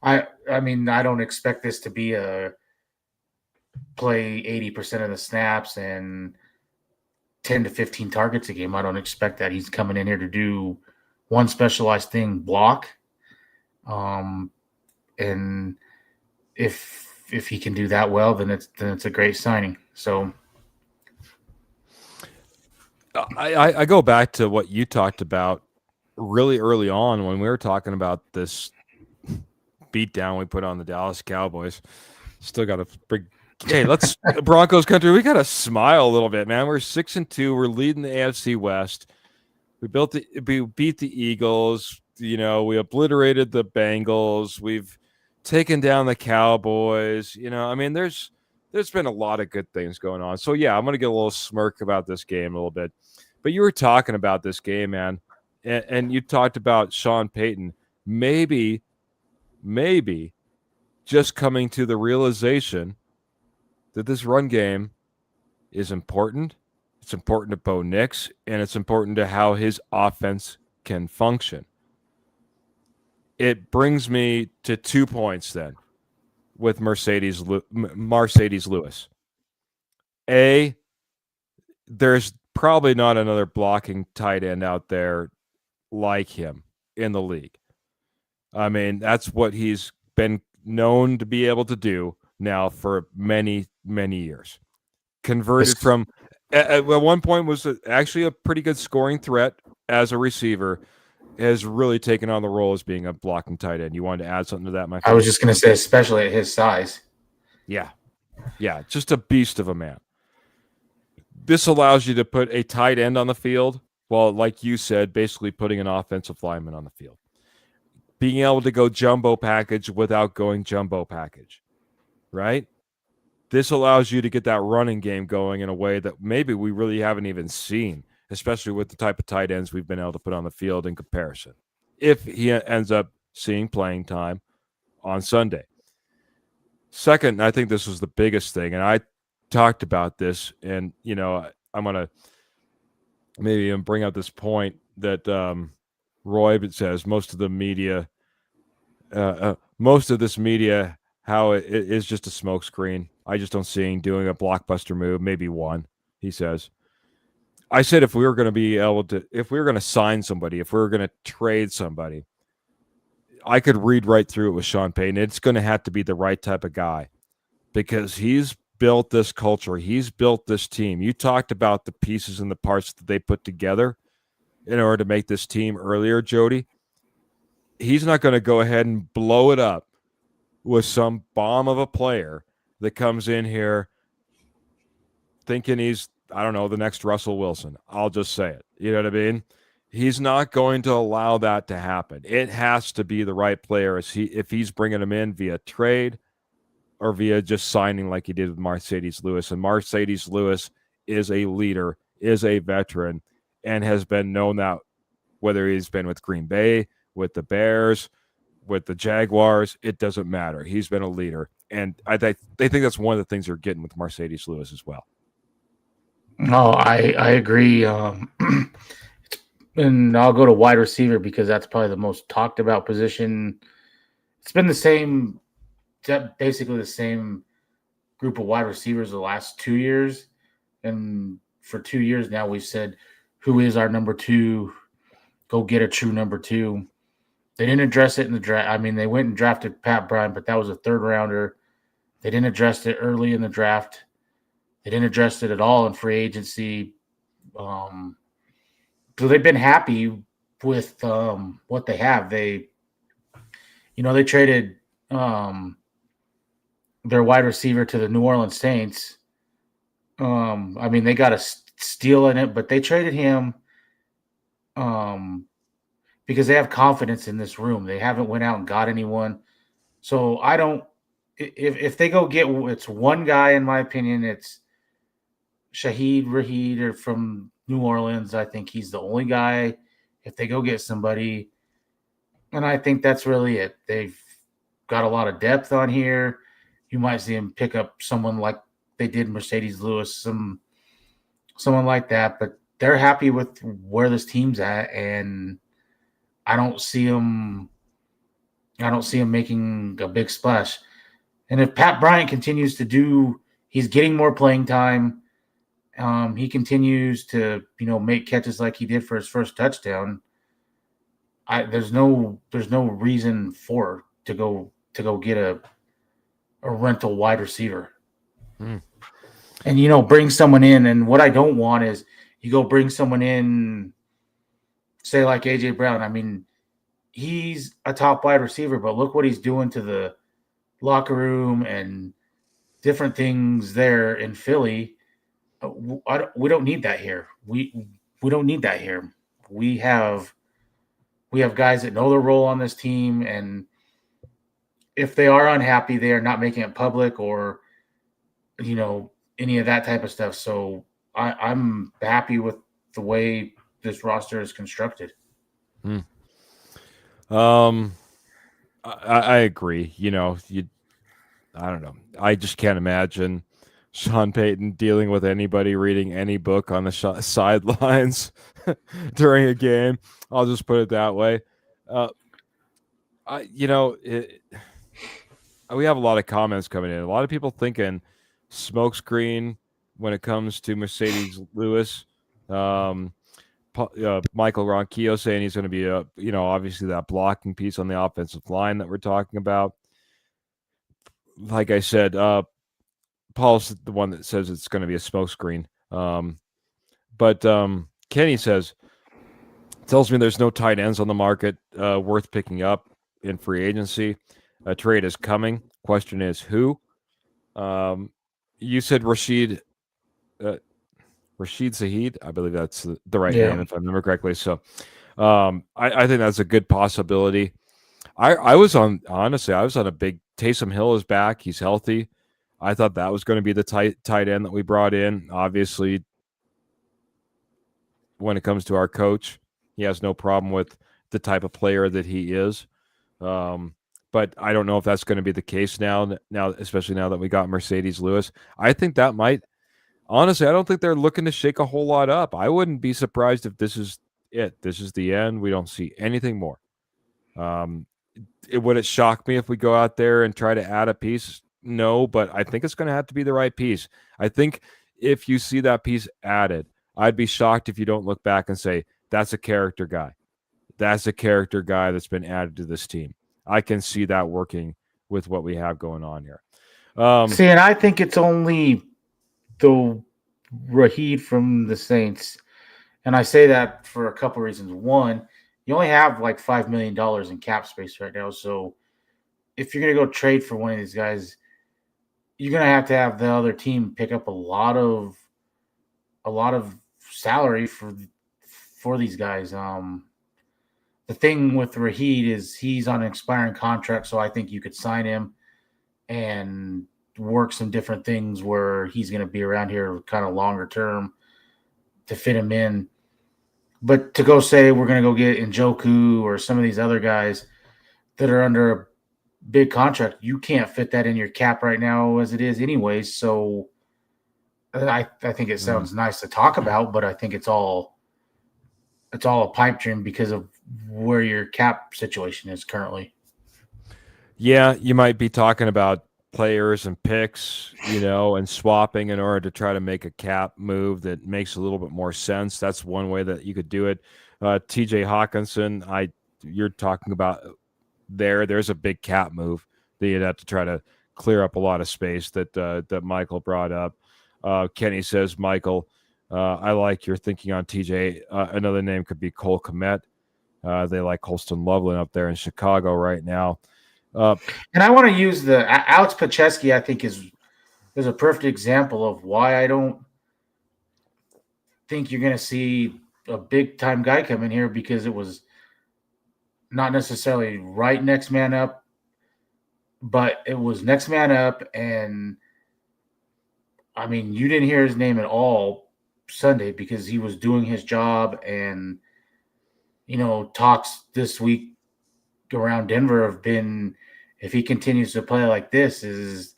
I don't expect this to be a play 80% of the snaps and 10 to 15 targets a game. I don't expect that. He's coming in here to do one specialized thing, block. And if he can do that well, then it's a great signing. So I go back to what you talked about really early on when we were talking about this beatdown we put on the Dallas Cowboys. Still got a big let's Broncos country. We got to smile a little bit, man. We're 6-2. We're leading the AFC West. We beat the Eagles. We obliterated the Bengals. We've taken down the Cowboys. There's been a lot of good things going on. So yeah, I'm gonna get a little smirk about this game a little bit. But you were talking about this game, man, and you talked about Sean Payton. Maybe just coming to the realization that this run game is important. It's important to Bo Nix, and it's important to how his offense can function. It brings me to 2 points then with Mercedes Lewis. A, there's probably not another blocking tight end out there like him in the league. I mean, that's what he's been known to be able to do now for many, many years. Converted from at one point was actually a pretty good scoring threat as a receiver, has really taken on the role as being a blocking tight end. You wanted to add something to that, my friend? I was just going to say, especially at his size. Yeah, just a beast of a man. This allows you to put a tight end on the field, while, like you said, basically putting an offensive lineman on the field. Being able to go jumbo package without going jumbo package, right? This allows you to get that running game going in a way that maybe we really haven't even seen, especially with the type of tight ends we've been able to put on the field in comparison, if he ends up seeing playing time on Sunday. Second, I think this was the biggest thing, and I talked about this, and, you know, I'm going to maybe even bring up this point that Roy says most of the media, most of this media, how it is just a smokescreen. I just don't see him doing a blockbuster move, maybe one, he says. I said if we were going to sign somebody, if we were going to trade somebody, I could read right through it with Sean Payton. It's going to have to be the right type of guy because he's built this culture. He's built this team. You talked about the pieces and the parts that they put together in order to make this team earlier, Jody. He's not going to go ahead and blow it up with some bomb of a player that comes in here thinking he's, I don't know, the next Russell Wilson. I'll just say it. You know what I mean? He's not going to allow that to happen. It has to be the right player if he's bringing him in via trade or via just signing like he did with Mercedes Lewis. And Mercedes Lewis is a leader, is a veteran, and has been known that whether he's been with Green Bay, with the Bears, with the Jaguars, it doesn't matter. He's been a leader. And they think that's one of the things they're getting with Mercedes Lewis as well. No, I agree. And I'll go to wide receiver because that's probably the most talked about position. It's been basically the same group of wide receivers the last 2 years. And for 2 years now, we've said, who is our number two? Go get a true number two. They didn't address it in the draft. I mean, they went and drafted Pat Bryant, but that was a third rounder. They didn't address it early in the draft. They didn't address it at all in free agency. So they've been happy with what they have. They traded their wide receiver to the New Orleans Saints. I mean, they got a steal in it, but they traded him because they have confidence in this room. They haven't went out and got anyone. So I don't – if they go get – it's one guy, in my opinion. It's Shaheed Raheed from New Orleans. I think he's the only guy. If they go get somebody – and I think that's really it. They've got a lot of depth on here. You might see them pick up someone like they did Mercedes Lewis, someone like that. But they're happy with where this team's at, and I don't see them making a big splash. And if Pat Bryant continues to he's getting more playing time. He continues to make catches like he did for his first touchdown. There's no reason to go get a rental wide receiver. And bring someone in. And what I don't want is you go bring someone in, say like AJ Brown. I mean, he's a top wide receiver, but look what he's doing to the locker room and different things there in Philly. We don't need that here. We don't need that here. We have guys that know their role on this team, and if they are unhappy, they are not making it public or any of that type of stuff. So I'm happy with the way this roster is constructed. I agree. You I don't know. I just can't imagine Sean Payton dealing with anybody reading any book on the sidelines during a game. I'll just put it that way. Uh, we have a lot of comments coming in. A lot of people thinking smokescreen when it comes to Mercedes Lewis. Michael Ronquillo saying he's going to be obviously that blocking piece on the offensive line that we're talking about. Like I said, Paul's the one that says it's going to be a smokescreen. But Kenny tells me there's no tight ends on the market worth picking up in free agency. A trade is coming. Question is who? You said Rashid Shaheed. I believe that's the right name, if I remember correctly. So I think that's a good possibility. I was on a big Taysom Hill is back. He's healthy. I thought that was going to be the tight end that we brought in. Obviously, when it comes to our coach, he has no problem with the type of player that he is. But I don't know if that's going to be the case now, especially now that we got Mercedes Lewis. I think that might. Honestly, I don't think they're looking to shake a whole lot up. I wouldn't be surprised if this is it. This is the end. We don't see anything more. Would it shock me if we go out there and try to add a piece? No, but I think it's going to have to be the right piece. I think if you see that piece added, I'd be shocked if you don't look back and say, that's a character guy. That's a character guy that's been added to this team. I can see that working with what we have going on here. And I think it's only the Raheed from the Saints. And I say that for a couple reasons. One, you only have like $5 million in cap space right now. So if you're going to go trade for one of these guys, you're going to have the other team pick up a lot of salary for these guys. The thing with Raheed is he's on an expiring contract, so I think you could sign him and work some different things where he's going to be around here kind of longer term to fit him in. But to go say we're going to go get Njoku or some of these other guys that are under a big contract, you can't fit that in your cap right now as it is anyways. So I think it sounds nice to talk about, but I think it's all a pipe dream because of where your cap situation is currently. Yeah, you might be talking about players and picks, and swapping in order to try to make a cap move that makes a little bit more sense. That's one way that you could do it. TJ Hawkinson, you're talking about there's a big cap move that you'd have to try to clear up a lot of space that Michael brought up. Kenny says, Michael, I like your thinking on TJ. Another name could be Cole Kmet. They like Colston Loveland up there in Chicago right now. And I want to use the Alex Pacheski, I think is a perfect example of why I don't think you're going to see a big time guy come in here, because it was not necessarily right next man up, but it was next man up. And I mean, you didn't hear his name at all Sunday because he was doing his job. And, talks this week around Denver have been, if he continues to play like this, is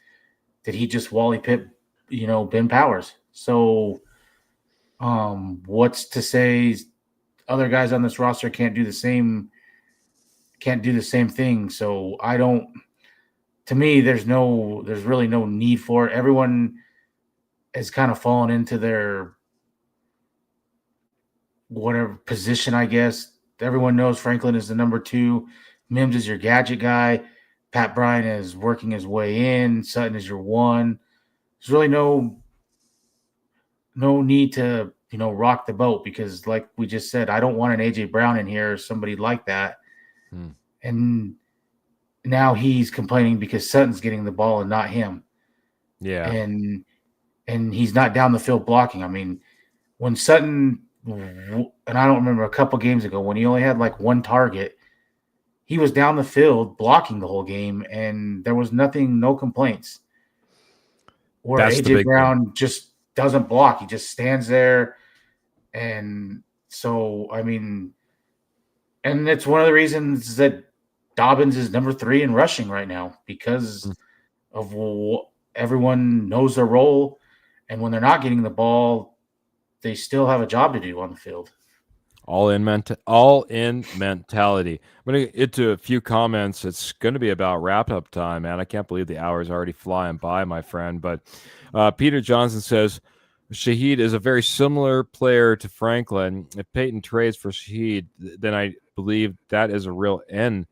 that he just Wally Pitt, Ben Powers. So what's to say other guys on this roster can't do the same thing? So to me, there's really no need for it. Everyone has kind of fallen into their whatever position, I guess. Everyone knows Franklin is the number 2. Mims is your gadget guy. Pat Bryant is working his way in. Sutton is your 1. There's really no need to, rock the boat, because like we just said, I don't want an A.J. Brown in here or somebody like that. And now he's complaining because Sutton's getting the ball and not him. Yeah. And he's not down the field blocking. I mean, when Sutton, and I don't remember, a couple games ago when he only had like 1 target, he was down the field blocking the whole game, and there was no complaints. Where A.J. Brown just doesn't block. He just stands there. And so, I mean, and it's one of the reasons that Dobbins is number 3 in rushing right now, because of everyone knows their role, and when they're not getting the ball, they still have a job to do on the field. All in mentality. I'm going to get to a few comments. It's going to be about wrap up time, man. I can't believe the hour's already flying by, my friend. But Peter Johnson says Shaheed is a very similar player to Franklin. If Peyton trades for Shaheed, then I believe that is a real end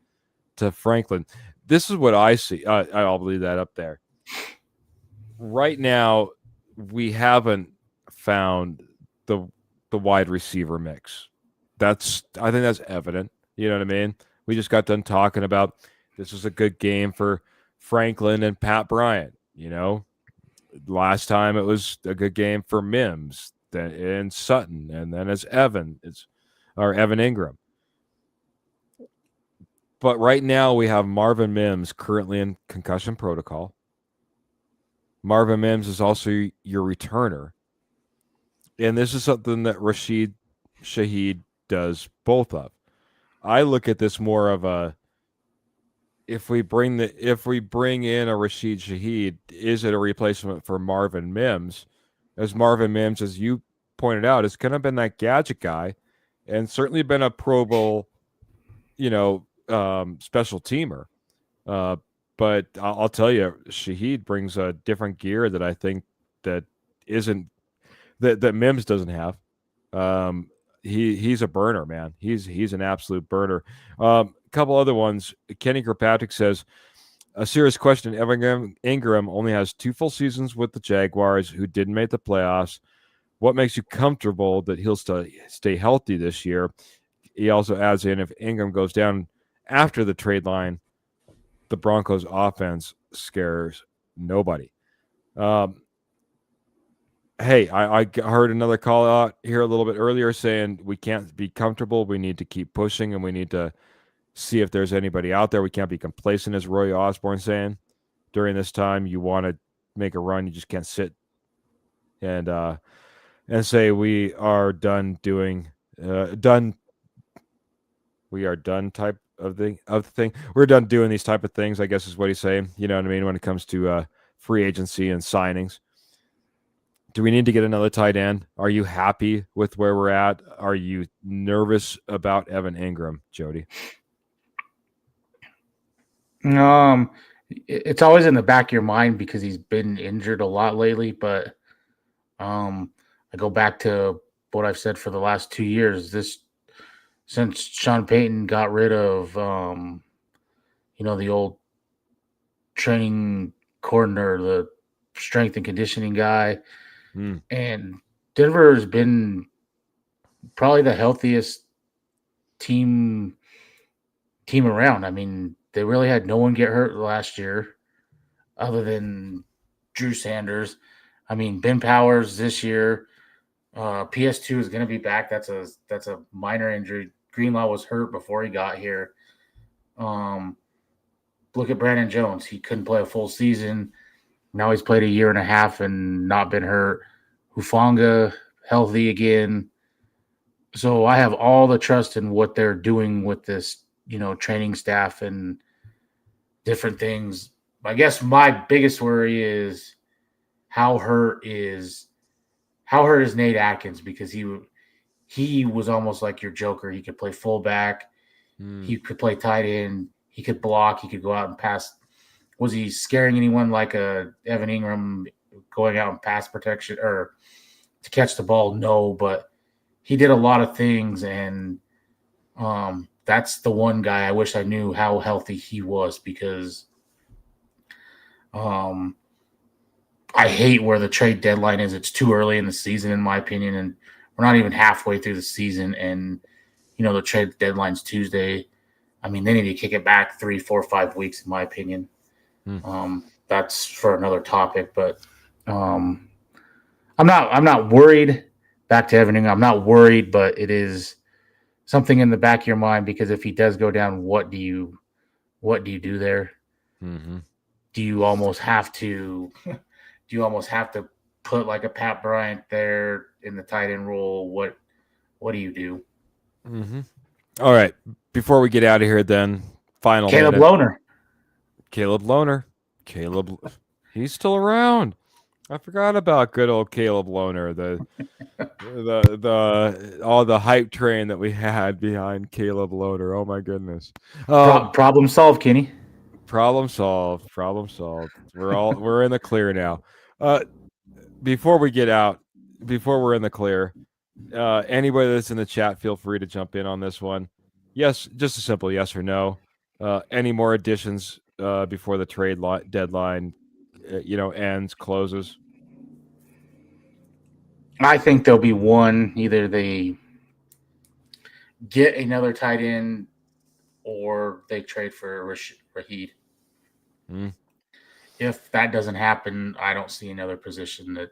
to Franklin. This is what I see. I'll leave that up there. Right now, we haven't found the wide receiver mix. I think that's evident. You know what I mean? We just got done talking about this was a good game for Franklin and Pat Bryant. You know, last time it was a good game for Mims and Sutton, and then it's Evan Ingram. But right now we have Marvin Mims currently in concussion protocol. Marvin Mims is also your returner. And this is something that Rashid Shaheed does both of. I look at this more of a if we bring in a Rashid Shaheed, is it a replacement for Marvin Mims? As Marvin Mims, as you pointed out, has kind of been that gadget guy, and certainly been a Pro Bowl, special teamer. But I'll tell you, Shaheed brings a different gear that I think that isn't that Mims doesn't have. He's a burner, man. He's an absolute burner. A couple other ones. Kenny Kirkpatrick says, a serious question. Evan Ingram only has 2 full seasons with the Jaguars, who didn't make the playoffs. What makes you comfortable that he'll stay healthy this year? He also adds in, if Ingram goes down after the trade line, the Broncos offense scares nobody. Hey, I heard another call out here a little bit earlier saying we can't be comfortable. We need to keep pushing, and we need to see if there's anybody out there. We can't be complacent, as Roy Osborne saying. During this time, you want to make a run. You just can't sit and say we are done doing done. We are done type of thing. We're done doing these type of things, I guess is what he's saying. You know what I mean? When it comes to free agency and signings. Do we need to get another tight end? Are you happy with where we're at? Are you nervous about Evan Ingram, Jody? It's always in the back of your mind because he's been injured a lot lately. But I go back to what I've said for the last 2 years. Since Sean Payton got rid of the old training coordinator, the strength and conditioning guy. And Denver has been probably the healthiest team around. I mean, they really had no one get hurt last year other than Drew Sanders. I mean, Ben Powers this year. PS2 is going to be back. That's a minor injury. Greenlaw was hurt before he got here. Look at Brandon Jones. He couldn't play a full season. Now he's played a year and a half and not been hurt. Hufanga, healthy again. So I have all the trust in what they're doing with this, training staff and different things. I guess my biggest worry is how hurt is Nate Atkins, because he was almost like your Joker. He could play fullback. He could play tight end. He could block. He could go out and pass. Was he scaring anyone like Evan Ingram going out and pass protection or to catch the ball? No, but he did a lot of things, and that's the one guy I wish I knew how healthy he was, because I hate where the trade deadline is. It's too early in the season, in my opinion, and we're not even halfway through the season, and the trade deadline's Tuesday. I mean, they need to kick it back 3, 4, 5 weeks, in my opinion. That's for another topic, but I'm not worried. Back to Evan Ingram, I'm not worried, but it is something in the back of your mind, because if he does go down, what do you do there? Do you almost have to put like a Pat Bryant there in the tight end role? What do you do? All right. Before we get out of here, then final Caleb minute. Lohner. Caleb Lohner. Caleb, he's still around. I forgot about good old Caleb Lohner, the all the hype train that we had behind Caleb Lohner. Oh my goodness. Problem solved, Kenny. Problem solved. Problem solved. We're in the clear now. Before we get out, before we're in the clear, anybody that's in the chat, feel free to jump in on this one. Yes, just a simple yes or no. Any more additions before the trade deadline, ends, closes? I think there'll be one. Either they get another tight end or they trade for Raheed. If that doesn't happen, I don't see another position that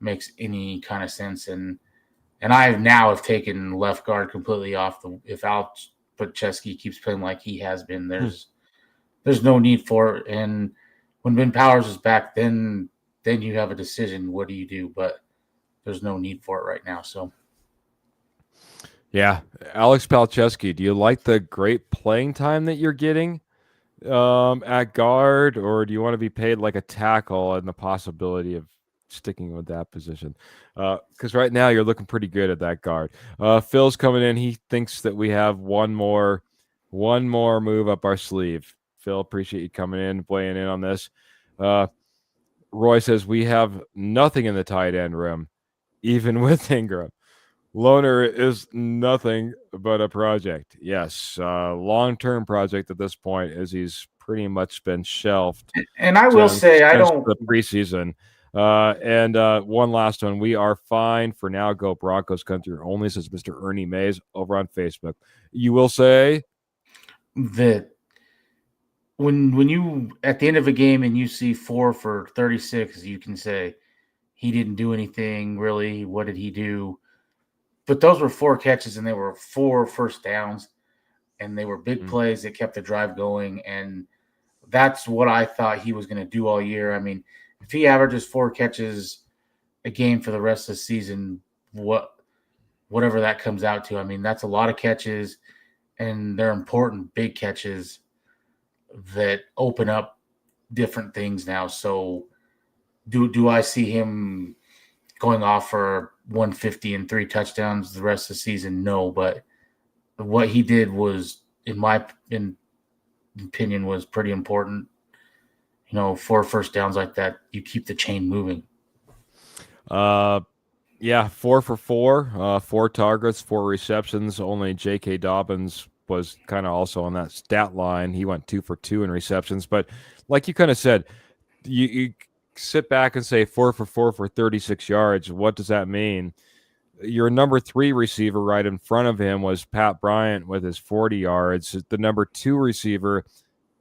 makes any kind of sense. And I have taken left guard completely off the. If Al Podcheski keeps playing like he has been, there's no need for it. And when Ben Powers is back, then you have a decision. What do you do? But there's no need for it right now. So. Yeah, Alex Palczewski, do you like the great playing time that you're getting at guard, or do you want to be paid like a tackle and the possibility of sticking with that position? Because right now you're looking pretty good at that guard. Phil's coming in. He thinks that we have one more move up our sleeve. Phil, appreciate you coming in, weighing in on this. Roy says we have nothing in the tight end room, even with Ingram. Lohner is nothing but a project. Yes, long-term project at this point, as he's pretty much been shelved. And I will say, I don't the preseason. And one last one. We are fine for now. Go Broncos country only, says Mr. Ernie Mays over on Facebook. You will say that when you at the end of a game and you see 4 for 36, you can say he didn't do anything really. What did he do? But those were 4 catches and they were 4 first downs and they were big plays that kept the drive going. And that's what I thought he was going to do all year. I mean, if he averages 4 catches a game for the rest of the season, whatever that comes out to, I mean, that's a lot of catches and they're important big catches that open up different things now. So do I see him going off for 150 and 3 touchdowns the rest of the season? No, but what he did was, in my opinion, was pretty important. 4 first downs like that, you keep the chain moving. Yeah, 4 for 4, 4 targets, 4 receptions. Only J.K. Dobbins was kind of also on that stat line. He went 2 for 2 in receptions. But like you kind of said, you sit back and say 4 for 4 for 36 yards. What does that mean? Your number 3 receiver right in front of him was Pat Bryant with his 40 yards. The number 2 receiver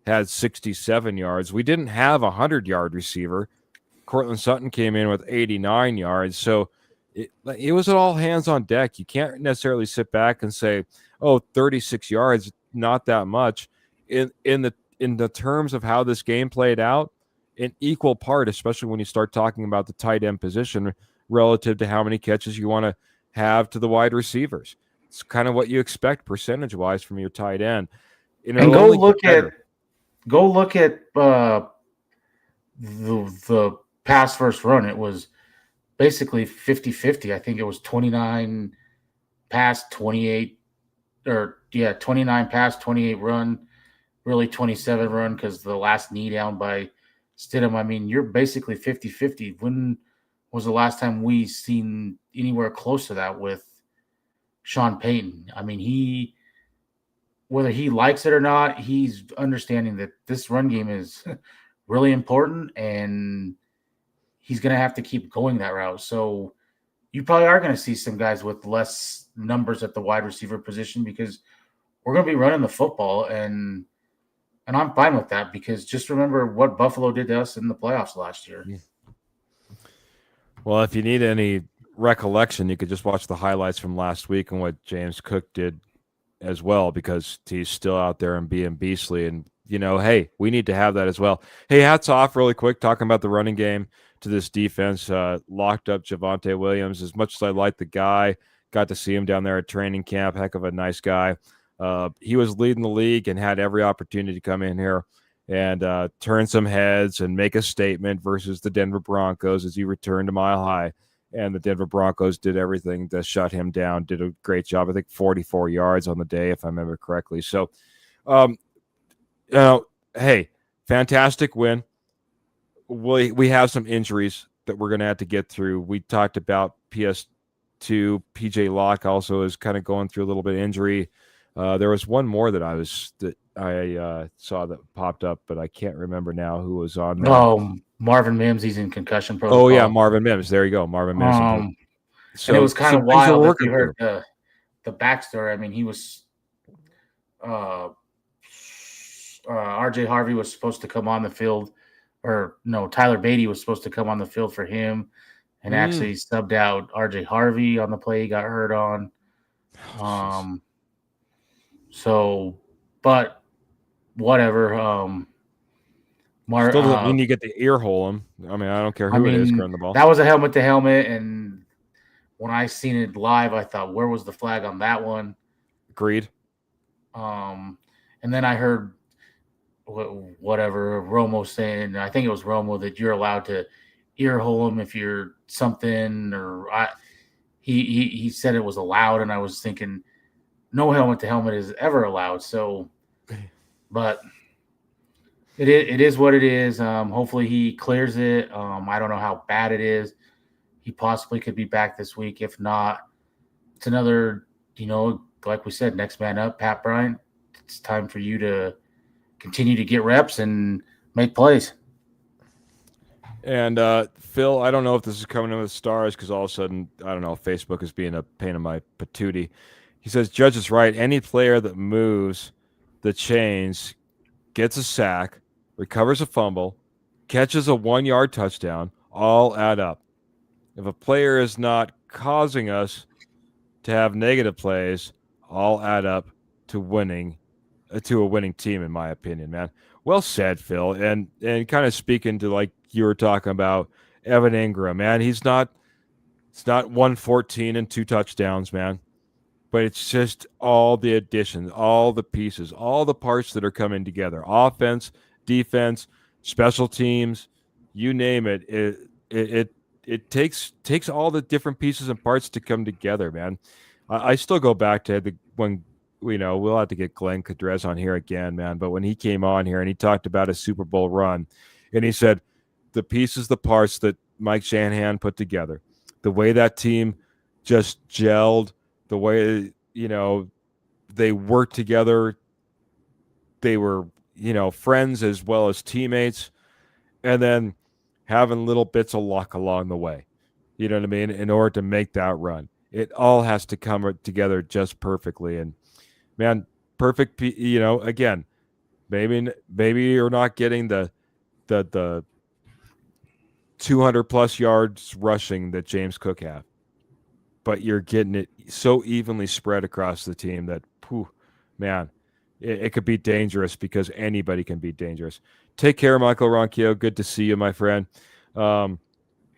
had 67 yards. We didn't have a 100-yard receiver. Cortland Sutton came in with 89 yards. So it was all hands on deck. You can't necessarily sit back and say, 36 yards, not that much. In the terms of how this game played out, an equal part, especially when you start talking about the tight end position relative to how many catches you want to have to the wide receivers. It's kind of what you expect percentage-wise from your tight end. And go look at the pass first run. It was basically 50-50. I think it was 29 pass, 28 29 pass, 28 run, really 27 run because the last knee down by Stidham. I mean, you're basically 50-50. When was the last time we seen anywhere close to that with Sean Payton? I mean, whether he likes it or not, he's understanding that this run game is really important and he's going to have to keep going that route. So you probably are going to see some guys with less numbers at the wide receiver position because we're going to be running the football, and I'm fine with that because just remember what Buffalo did to us in the playoffs last year. Well, if you need any recollection, you could just watch the highlights from last week and what James Cook did as well, because he's still out there and being beastly. And, hey, we need to have that as well. Hey, hats off really quick, talking about the running game to this defense. Locked up Javonte Williams. As much as I like the guy, got to see him down there at training camp. Heck of a nice guy. He was leading the league and had every opportunity to come in here and turn some heads and make a statement versus the Denver Broncos as he returned to Mile High. And the Denver Broncos did everything to shut him down, did a great job. I think 44 yards on the day, if I remember correctly. So, um, hey, fantastic win. We have some injuries that we're going to have to get through. We talked about PS2. PJ Locke also is kind of going through a little bit of injury. There was one more that I saw that popped up, but I can't remember now who was on that. Oh, Marvin Mims, he's in concussion protocol. Oh yeah, Marvin Mims. There you go, Marvin Mims. So, and it was kind of wild if you heard the backstory. I mean, he was RJ Harvey was supposed to come on the field, or no, Tyler Beatty was supposed to come on the field for him, and actually subbed out RJ Harvey on the play he got hurt on. So, but whatever. Still doesn't mean you get the ear hole him. I mean, I don't care who it is throwing the ball. That was a helmet to helmet, and when I seen it live, I thought, where was the flag on that one? Agreed. And then I heard whatever Romo saying, I think it was Romo, that you're allowed to ear hole him if you're something, or he said it was allowed, and I was thinking no helmet to helmet is ever allowed. So, but it is what it is. Hopefully he clears it. I don't know how bad it is. He possibly could be back this week. If not, it's another, like we said, next man up, Pat Bryant. It's time for you to continue to get reps and make plays. And Phil, I don't know if this is coming in with stars because all of a sudden, I don't know, Facebook is being a pain in my patootie. He says, Judge is right. Any player that moves the chains, gets a sack, recovers a fumble, catches a 1-yard touchdown, all add up. If a player is not causing us to have negative plays, all add up to winning, to a winning team, in my opinion, man. Well said, Phil. And kind of speaking to, like you were talking about, Evan Ingram, man, it's not 114 and 2 touchdowns, man. But it's just all the additions, all the pieces, all the parts that are coming together. Offense, defense, special teams, you name it. It takes all the different pieces and parts to come together, man. I still go back to when we'll have to get Glenn Cadrez on here again, man. But when he came on here and he talked about a Super Bowl run, and he said the pieces, the parts that Mike Shanahan put together, the way that team just gelled, the way they worked together, they were friends as well as teammates, and then having little bits of luck along the way, you know what I mean, in order to make that run. It all has to come together just perfectly. And man, perfect, again, maybe you're not getting the 200 plus yards rushing that James Cook had, but you're getting it so evenly spread across the team that, man, it could be dangerous, because anybody can be dangerous. Take care, Michael Ronquillo. Good to see you, my friend. And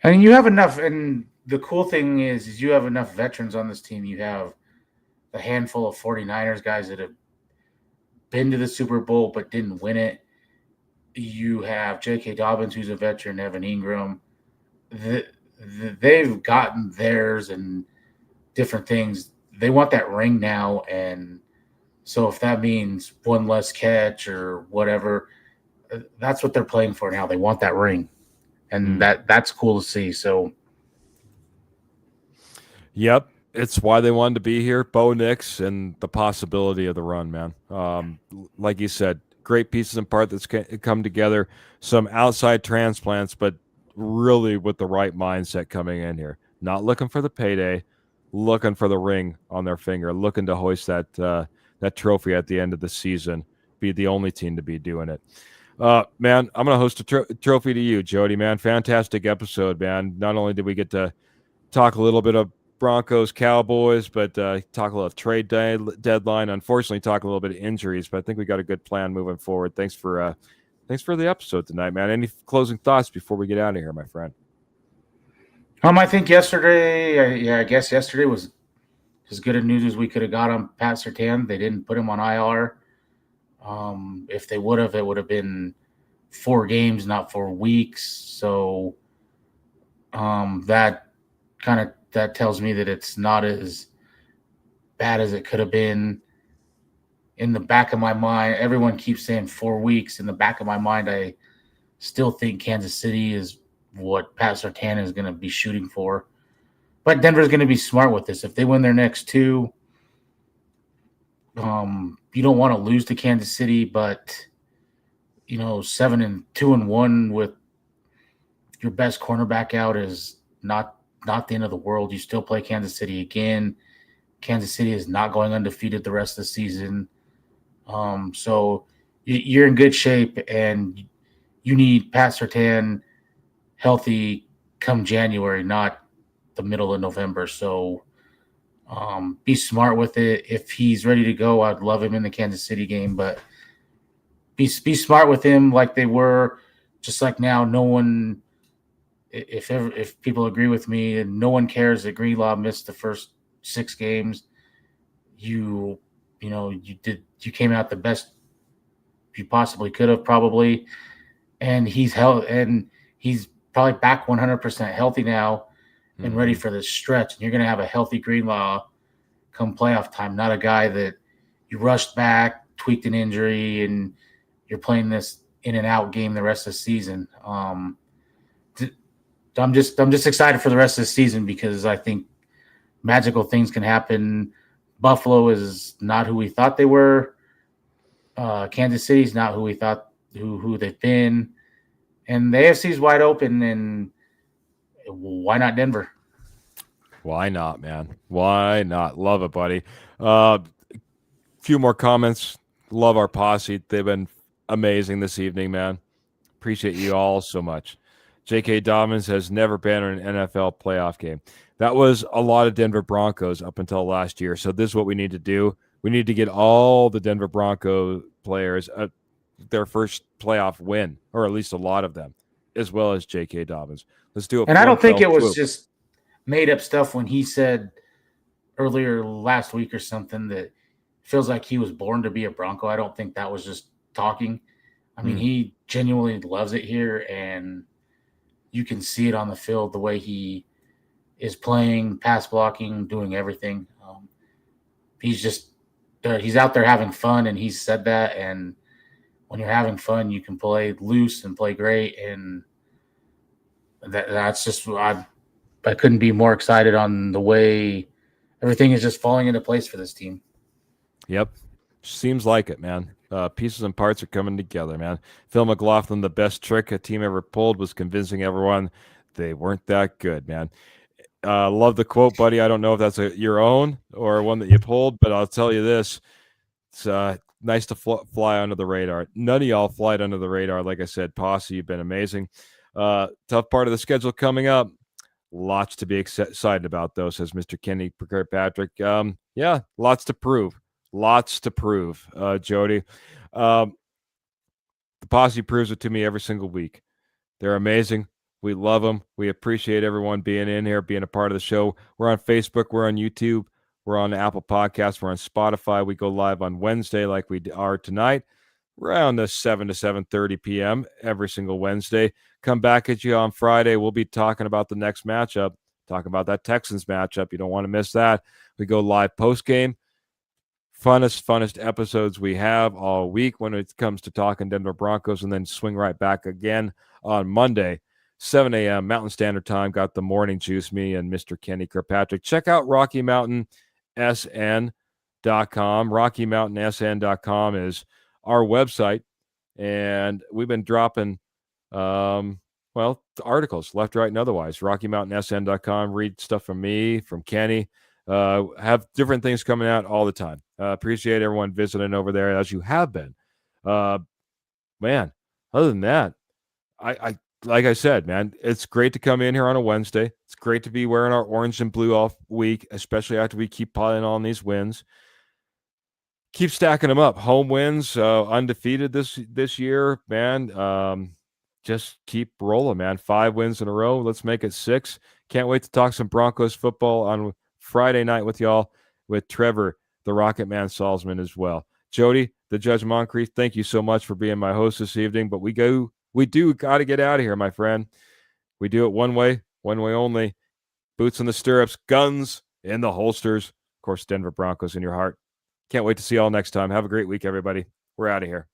you have enough, and the cool thing is you have enough veterans on this team. You have a handful of 49ers guys that have been to the Super Bowl but didn't win it. You have J.K. Dobbins, who's a veteran, Evan Ingram. They've gotten theirs and different things. They want that ring now, and so if that means one less catch or whatever, that's what they're playing for now. They want that ring, and that's cool to see. So, yep, it's why they wanted to be here. Bo Nix and the possibility of the run, man. Like you said, great pieces and parts that's come together. Some outside transplants, but really with the right mindset coming in here. Not looking for the payday, looking for the ring on their finger, looking to hoist that trophy at the end of the season, be the only team to be doing it. Man, I'm going to host a trophy to you, Jody, man. Fantastic episode, man. Not only did we get to talk a little bit of Broncos, Cowboys, but talk a little of trade deadline. Unfortunately, talk a little bit of injuries, but I think we got a good plan moving forward. Thanks for the episode tonight, man. Any closing thoughts before we get out of here, my friend? I think yesterday, I guess yesterday was as good a news as we could have got on Pat Surtain. They didn't put him on IR. If they would have, it would have been 4 games, not 4 weeks. So that tells me that it's not as bad as it could have been. In the back of my mind, everyone keeps saying 4 weeks. In the back of my mind, I still think Kansas City is what Pat Surtain is going to be shooting for. But Denver's going to be smart with this. If they win their next 2, you don't want to lose to Kansas City, but 7-2-1 with your best cornerback out is not the end of the world. You still play Kansas City again. Kansas City is not going undefeated the rest of the season. So you're in good shape, and you need Pat Surtain healthy come January, not the middle of November. So be smart with it. If he's ready to go, I'd love him in the Kansas City game, but be smart with him like they were, just like now. No one, if people agree with me, and no one cares that Greenlaw missed the first 6 games. You came out the best you possibly could have, probably, and he's probably back 100% healthy now and ready for this stretch. And you're going to have a healthy Greenlaw come playoff time, not a guy that you rushed back, tweaked an injury, and you're playing this in and out game the rest of the season. I'm just excited for the rest of the season because I think magical things can happen. Buffalo is not who we thought they were. Kansas City's not who we thought who they've been. And the AFC is wide open, and why not Denver? Why not, man? Why not? Love it, buddy. Few more comments. Love our posse. They've been amazing this evening, man. Appreciate you all so much. J.K. Dobbins has never been in an NFL playoff game. That was a lot of Denver Broncos up until last year. So this is what we need to do. We need to get all the Denver Bronco players their first playoff win, or at least a lot of them, as well as J.K. Dobbins. Let's do it. And I don't think it was just made up stuff when he said earlier last week or something that feels like he was born to be a Bronco. I don't think that was just talking. I mean, he genuinely loves it here, and you can see it on the field, the way he is playing, pass blocking, doing everything. He's out there having fun, and he's said that. And when you're having fun, you can play loose and play great. And that's just, I couldn't be more excited on the way everything is just falling into place for this team. Yep. Seems like it, man. Pieces and parts are coming together, man. Phil McLaughlin, the best trick a team ever pulled was convincing everyone they weren't that good, man. Love the quote, buddy. I don't know if that's your own or one that you pulled, but I'll tell you this. It's nice to fly under the radar. None of y'all fly under the radar. Like I said, Posse, you've been amazing. Tough part of the schedule coming up. Lots to be excited about, though, says Mr. Kenny Kirkpatrick. Yeah, lots to prove. Lots to prove, Jody. The Posse proves it to me every single week. They're amazing. We love them. We appreciate everyone being in here, being a part of the show. We're on Facebook. We're on YouTube. We're on Apple Podcasts. We're on Spotify. We go live on Wednesday like we are tonight, around the 7 to 7:30 p.m. every single Wednesday. Come back at you on Friday. We'll be talking about the next matchup, talking about that Texans matchup. You don't want to miss that. We go live post-game. Funnest episodes we have all week when it comes to talking Denver Broncos, and then swing right back again on Monday, 7 a.m. Mountain Standard Time. Got the morning juice, me and Mr. Kenny Kirkpatrick. Check out RockyMountainSN.com. RockyMountainSN.com is our website, and we've been dropping articles left, right, and otherwise. RockyMountainSN.com. Read stuff from me, from Kenny. Have different things coming out all the time. Appreciate everyone visiting over there, as you have been. Man, other than that, I like I said, man, it's great to come in here on a Wednesday. It's great to be wearing our orange and blue all week, especially after we keep piling on these wins. Keep stacking them up. Home wins, undefeated this year, man. Just keep rolling, man. 5 wins in a row. Let's make it 6. Can't wait to talk some Broncos football on Friday night with y'all, with Trevor, the Rocket Man Salzman, as well. Jody, the Judge Moncrief, thank you so much for being my host this evening. But we do got to get out of here, my friend. We do it one way only. Boots in the stirrups, guns in the holsters. Of course, Denver Broncos in your heart. Can't wait to see you all next time. Have a great week, everybody. We're out of here.